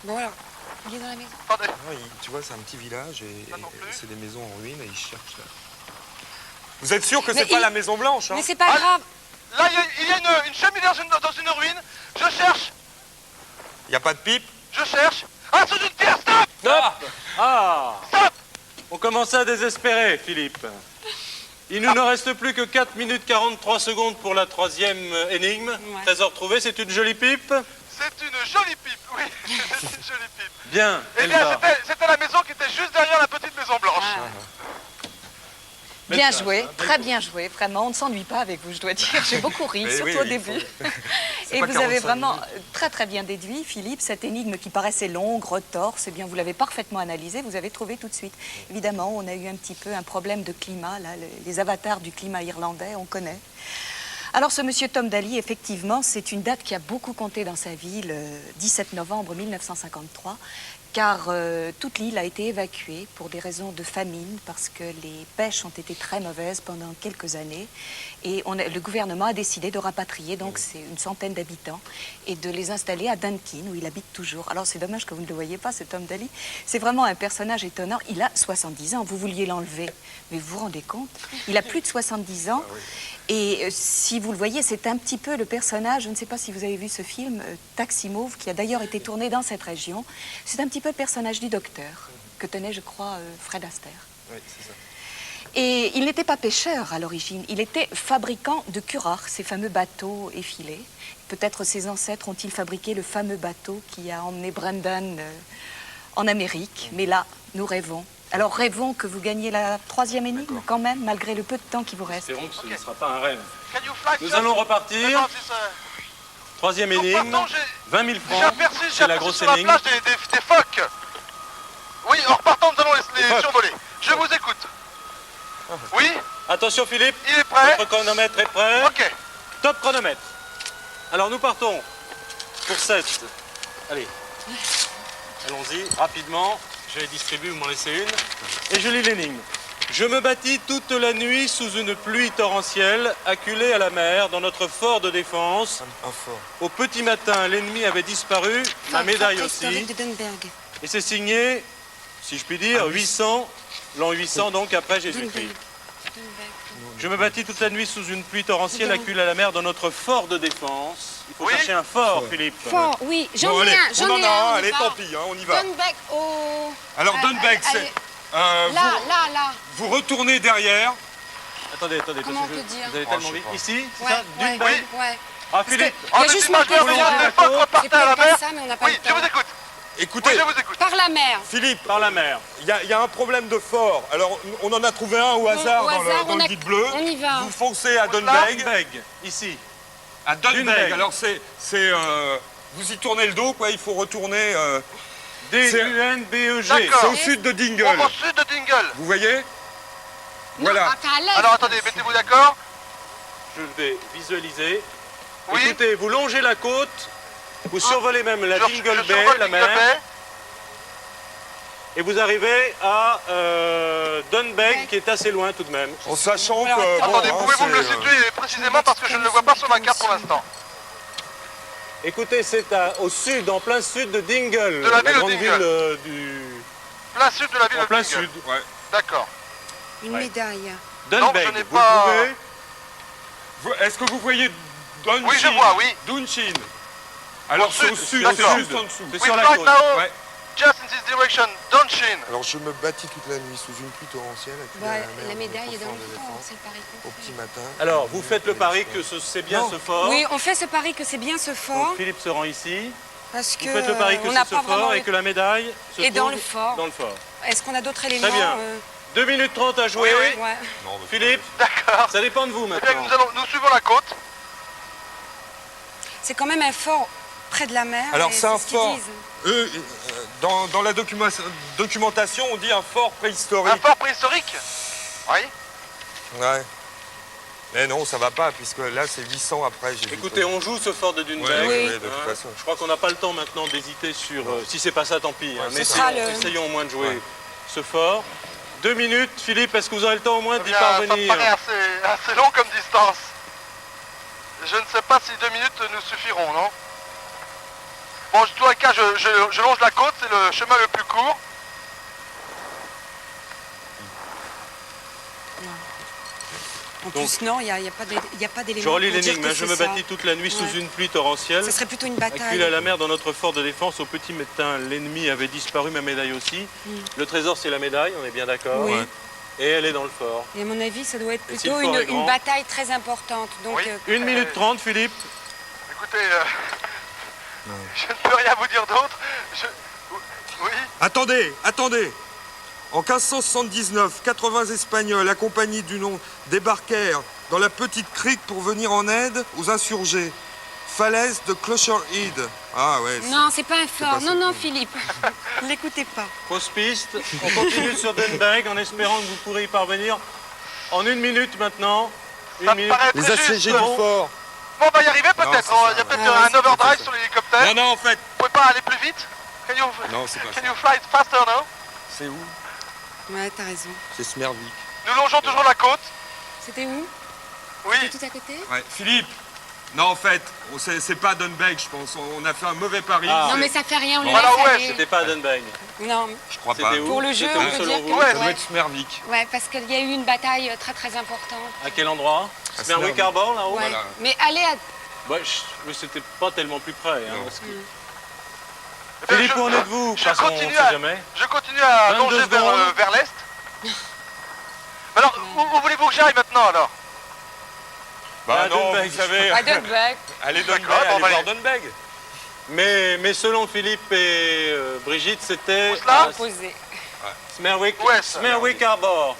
Bon alors, il est dans la maison. Attendez. Ah, tu vois, c'est un petit village et Ça non plus. c'est des maisons en ruine et ils cherchent là. Vous êtes sûr que Mais c'est pas il- la maison blanche, hein? Mais c'est pas Ah, grave. Là, il y a une cheminée dans une ruine. Je cherche. Il n'y a pas de pipe? Je cherche. Ah, sous une pierre, stop! Stop! Ah! Stop! On commence à désespérer, Philippe. Il nous ne reste plus que 4 minutes 43 secondes pour la troisième énigme. Ouais. Trésor trouvé, c'est une jolie pipe. C'est une jolie pipe, oui. C'est une jolie pipe. Bien, Eh bien, Elsa. c'était la maison qui était juste derrière la petite maison blanche. Ah. Bien joué, très bien joué, vraiment, on ne s'ennuie pas avec vous, je dois dire. J'ai beaucoup ri, Mais surtout oui, au il début. C'est Et pas vous avez 45 vraiment minutes. très très bien déduit, Philippe, cette énigme qui paraissait longue, retorse, eh bien vous l'avez parfaitement analysée, vous avez trouvé tout de suite. Évidemment, on a eu un petit peu un problème de climat, là, les avatars du climat irlandais, on connaît. Alors ce monsieur Tom Daly, effectivement, c'est une date qui a beaucoup compté dans sa vie, le 17 novembre 1953. car toute l'île a été évacuée pour des raisons de famine, parce que les pêches ont été très mauvaises pendant quelques années. Et le gouvernement a décidé de rapatrier, donc c'est une centaine d'habitants, et de les installer à Dunkin, où il habite toujours. Alors c'est dommage que vous ne le voyez pas, cet homme d'Ali. C'est vraiment un personnage étonnant. Il a 70 ans, vous vouliez l'enlever. Mais vous vous rendez compte? Il a plus de 70 ans. Et si vous le voyez, c'est un petit peu le personnage, je ne sais pas si vous avez vu ce film, Taxi Mauve, qui a d'ailleurs été tourné dans cette région. C'est un petit peu le personnage du docteur, que tenait, je crois, Fred Astaire. Oui, c'est ça. Et il n'était pas pêcheur à l'origine, il était fabricant de curare, ces fameux bateaux effilés. Peut-être ses ancêtres ont-ils fabriqué le fameux bateau qui a emmené Brandon en Amérique. Mais là, nous rêvons. Alors rêvons que vous gagniez la 3e énigme quand même, malgré le peu de temps qui vous reste. Espérons que ce ne sera pas un rêve. Can you fly Nous just- allons repartir. Attends, c'est ça. 3e Donc, énigme, pardon, 20 000 J'ai francs. aperçu, C'est la grosse sur la énigme. plage des phoques. Oui, en repartant, nous allons les phoques. survoler. Je vous écoute. Oui, Attention Philippe, il est prêt. votre chronomètre est prêt. Ok. Top chronomètre. Alors nous partons pour 7. Allez, allons-y rapidement. Je les distribue, vous m'en laissez une. Et je lis l'énigme. Je me battis toute la nuit sous une pluie torrentielle, acculé à la mer, dans notre fort de défense. Un fort. Au petit matin, l'ennemi avait disparu, ma médaille Fort aussi. historique de Dunberg. Et c'est signé, si je puis dire, 800, l'an 800 donc après Jésus-Christ. Je me battis toute la nuit sous une pluie torrentielle, acculé à la mer, dans notre fort de défense. Il faut Oui. chercher un fort, Philippe. Fort, oui, j'en Bon, ai allez, un, j'en on en ai a un, un. allez, part. tant pis, hein, on y va. Dunbeck au... Alors, Dunbeck, c'est... allez. vous, Là. vous retournez derrière. Attendez, Comment parce que on peut dire vous allez Oh, tellement je sais vite. pas. Ici, c'est Ouais, ça ouais, Dunberg ouais. Ah, Philippe, Oh, Il y a des juste images marqué merveilleuses, fort. des phoques J'ai repartaient à la préparé mer. ça, mais on n'a pas Oui, le je vous temps. écoute. Écoutez, Oui, je vous écoute. Par la mer. Philippe, par la mer. il y a un problème de fort. Alors, on en a trouvé un au hasard au dans hasard, le on a- guide bleu. on y va. Vous foncez à Dunbeck. Dunberg, ici. À Dunbeck. Dunbeck. Alors, vous y tournez le dos, quoi. Il faut retourner... D-U-N-B-E-G. c'est D'accord. au sud de Dingle. Au sud de Dingle. Vous voyez? Non, Voilà. enfin, à l'est. Alors attendez, mettez-vous d'accord. Je vais visualiser. Oui. Écoutez, vous longez la côte, vous survolez même la Je Dingle Bay, survole la Dingle mer, Bay. et vous arrivez à Dunbeck, qui est assez loin tout de même. En sachant Alors, que... Attendez, bon, hein, pouvez-vous me le c'est, situer précisément parce que je ne le vois pas sur ma carte pour l'instant. Écoutez, c'est au sud, en plein sud de Dingle, De la ville de grande Dingle. ville du... Plein sud de la ville En de plein Dingle. sud. Ouais. D'accord. Une Ouais. médaille. Dunbeck, je n'ai vous pas- le trouvez? Est-ce que vous voyez Dunchin? Oui, je vois, oui. Dunchin. Alors, c'est au sud, sud, d'accord. c'est juste en dessous. C'est We sur la fly côte. now, Ouais. just in this direction, Donchin. Alors je me battis toute la nuit sous une pluie torrentielle. acculé à Ouais, la mer, la dans médaille le est dans confort le de fort, défense. c'est le pari qu'on Au fait. petit matin. Alors, vous faites le pari que c'est bien Non. ce fort. Oui, on fait ce pari que c'est bien ce fort, Donc Philippe se rend ici. parce que Vous faites le pari que on n'a c'est ce pas vraiment... fort et que la médaille se Et dans trouve le fort. Dans le fort. Est-ce qu'on a d'autres éléments bien. 2 minutes 30 à jouer. Oui, oui. Ouais. Philippe, D'accord. ça dépend de vous Eh bien, maintenant. nous suivons la côte. C'est quand même un fort près de la mer. Alors, et c'est un ce qu'ils fort. disent. Dans la documentation, on dit un fort Un préhistorique. fort préhistorique. Oui. Ouais. Mais non, ça va pas, puisque là, c'est 800 après. Écoutez, on joue ce fort de Dunberg. Ouais, Oui. de toute façon. Je crois qu'on n'a pas le temps maintenant d'hésiter sur... si c'est pas ça, tant pis. hein, Ouais, mais ce sera essayons au moins de jouer ce fort. 2 minutes, Philippe, est-ce que vous aurez le temps au moins Eh d'y bien, ça me parvenir? paraît assez long comme distance. Je ne sais pas si 2 minutes nous suffiront, non? Bon, en tout cas, je longe la côte, c'est le chemin le plus court. En plus, non, il n'y a pas d'éléments. Je relis pour dire l'énigme. que hein, je c'est me ça. battis toute la nuit sous Ouais. une pluie torrentielle. Ce serait plutôt une Acculé à bataille. la mer dans notre fort de défense, au petit matin, l'ennemi avait disparu, ma médaille aussi. Le trésor, c'est la médaille, on est bien d'accord. Oui. Ouais. Et elle est dans le fort. Et à mon avis, ça doit être Et si plutôt le fort est une grand bataille très importante. Donc, Oui. 1 minute 30, Philippe. Écoutez, je ne peux rien vous dire d'autre. Oui. Attendez. En 1579, 80 Espagnols accompagnés du nom débarquèrent dans la petite crique pour venir en aide aux insurgés. Falaise de Clocherhead. Ah ouais. non, c'est pas un fort. pas Non, ça. non, Philippe. Ne l'écoutez pas. Fausse piste. On continue sur Dunberg en espérant que vous pourrez y parvenir en 1 minute maintenant. Ça Une me minute. paraît Les très assiégés juste. du fort. Bon, on va y arriver peut-être. Non, c'est ça, Il y a peut-être ouais. un overdrive sur l'hélicoptère. Non, en fait, Vous pouvez pas aller plus vite? Non, c'est pas Can ça. you fly faster now? C'est où? Ouais, t'as raison. C'est Smervik. Nous longeons toujours la côte. C'était où? Oui. C'était tout à côté? Ouais. Philippe. Non, en fait, c'est pas Dunbeg, je pense. On a fait un mauvais pari. Ah. Non, mais ça fait rien, on le Voilà, laisse ouais, aller. C'était pas à Dunbeg. Non, Je crois pas. C'était où? pour le jeu, C'était on où, peut selon dire vous? que... Ouais, Ça doit être Smervik. Ouais, parce qu'il y a eu une bataille très très importante. À quel endroit? À Smerwick Smerwick. Harbor, là-haut? Ouais. Voilà. Mais allez à... Ouais, mais c'était pas tellement plus près. Hein, Non. parce que- Eh bien, Philippe, où en êtes-vous? je Parce qu'on continue sait à- jamais. Je continue à 22 longer secondes. vers l'est. Mais alors, où voulez-vous que j'aille maintenant alors? Bah À non, Dunbeg. vous savez. À Dunbeg. Allez Dunbeg, D'accord, bon, allez bah, voir allez. Dunbeg. Mais selon Philippe et Brigitte, c'était Où cela? à Opposé. Smerwick, Ouest. Smerwick Harbor,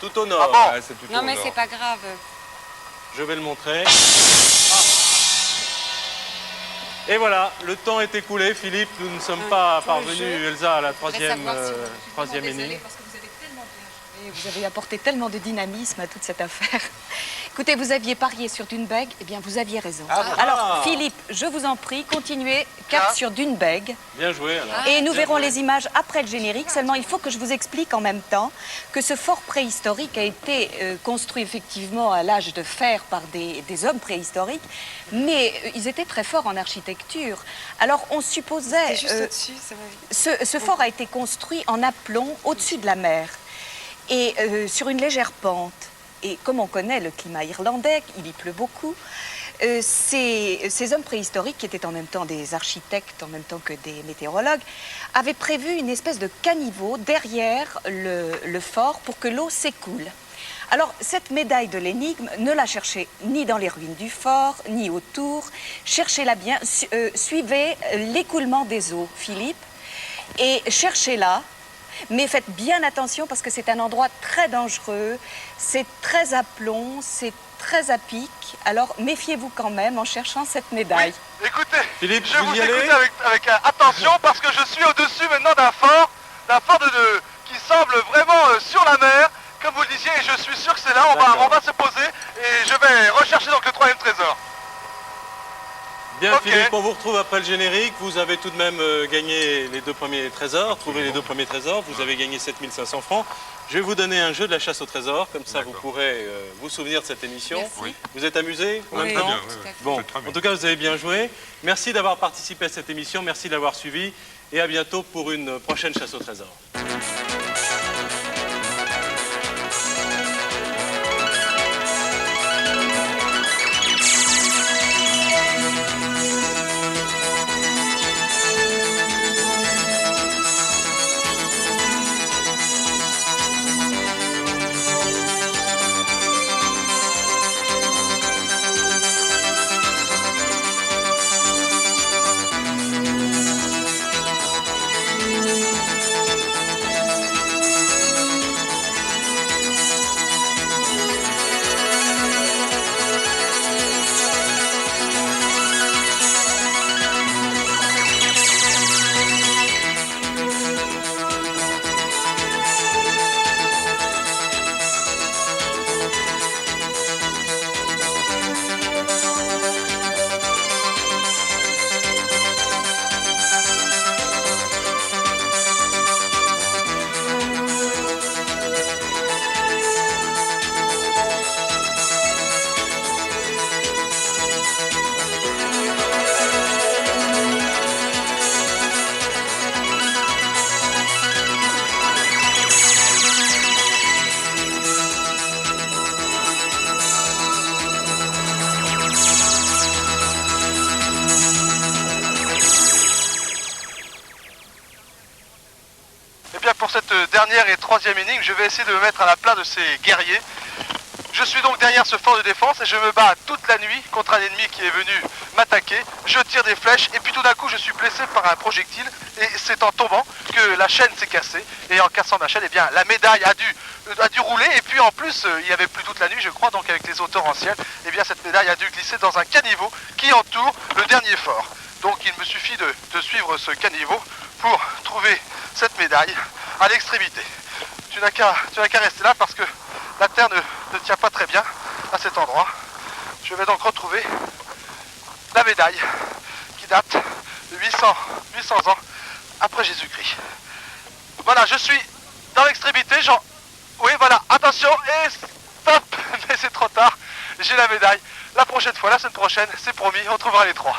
tout au nord. Ah bon? Ouais, c'est plutôt Non, au mais nord. c'est pas grave. Je vais le montrer. Et voilà, le temps est écoulé. Philippe, nous ne sommes pas pour le parvenus, jeu, Elsa, à la Je voudrais troisième savoir si vous- troisième Désolée, énigme. parce que vous avez tellement bien joué. Vous avez apporté tellement de dynamisme à toute cette affaire. Écoutez, vous aviez parié sur Dunbeg, eh bien vous aviez raison. Ah bon? Alors Philippe, je vous en prie, continuez, cap Ah. sur Dunbeg. Bien joué, alors. Et nous Bien verrons joué. les images après le générique. Seulement, il faut que je vous explique en même temps que ce fort préhistorique a été construit effectivement à l'âge de fer par des hommes préhistoriques, mais ils étaient très forts en architecture. Alors, on supposait... C'est juste au-dessus, ça va vite. ce fort a été construit en aplomb au-dessus de la mer et sur une légère pente. Et comme on connaît le climat irlandais, il y pleut beaucoup, ces hommes préhistoriques, qui étaient en même temps des architectes, en même temps que des météorologues, avaient prévu une espèce de caniveau derrière le fort pour que l'eau s'écoule. Alors, cette médaille de l'énigme, ne la cherchez ni dans les ruines du fort, ni autour. Cherchez-la bien, suivez l'écoulement des eaux, Philippe, et cherchez-la. Mais faites bien attention parce que c'est un endroit très dangereux, c'est très à plomb, c'est très à pic. Alors méfiez-vous quand même en cherchant cette médaille. Écoutez, Philippe, je vous vous y allez? écoute avec attention parce que je suis au-dessus maintenant d'un fort qui semble vraiment sur la mer, comme vous le disiez, et je suis sûr que c'est là, D'accord. on va se poser et je vais rechercher donc le troisième trésor. Bien, Ok. Philippe, on vous retrouve après le générique. Vous avez tout de même gagné les deux premiers trésors, trouvé les deux premiers trésors. Vous avez gagné 7500 francs. Je vais vous donner un jeu de la chasse au trésor, comme ça vous pourrez vous souvenir de cette émission. Merci. Oui. Vous êtes amusés en Oui, même très temps? bien, oui, oui. Bon, Très bien. en tout cas, vous avez bien joué. Merci d'avoir participé à cette émission, merci d'avoir suivi et à bientôt pour une prochaine chasse au trésor. Eh bien, pour cette dernière et troisième énigme, je vais essayer de me mettre à la place de ces guerriers. Je suis donc derrière ce fort de défense et je me bats toute la nuit contre un ennemi qui est venu m'attaquer. Je tire des flèches et puis tout d'un coup je suis blessé par un projectile et c'est en tombant que la chaîne s'est cassée. Et en cassant ma chaîne, eh bien, la médaille a dû rouler et puis en plus il y avait plu toute la nuit, je crois, donc avec les eaux torrentielles, eh bien cette médaille a dû glisser dans un caniveau qui entoure le dernier fort. Donc il me suffit de suivre ce caniveau pour trouver cette médaille à l'extrémité. Tu n'as qu'à rester là parce que la terre ne tient pas très bien à cet endroit. Je vais donc retrouver la médaille qui date de 800 ans après Jésus-Christ. Voilà, je suis dans l'extrémité, genre... Oui, voilà, attention, et stop. Mais c'est trop tard, j'ai la médaille. La prochaine fois, la semaine prochaine, c'est promis, on trouvera les 3.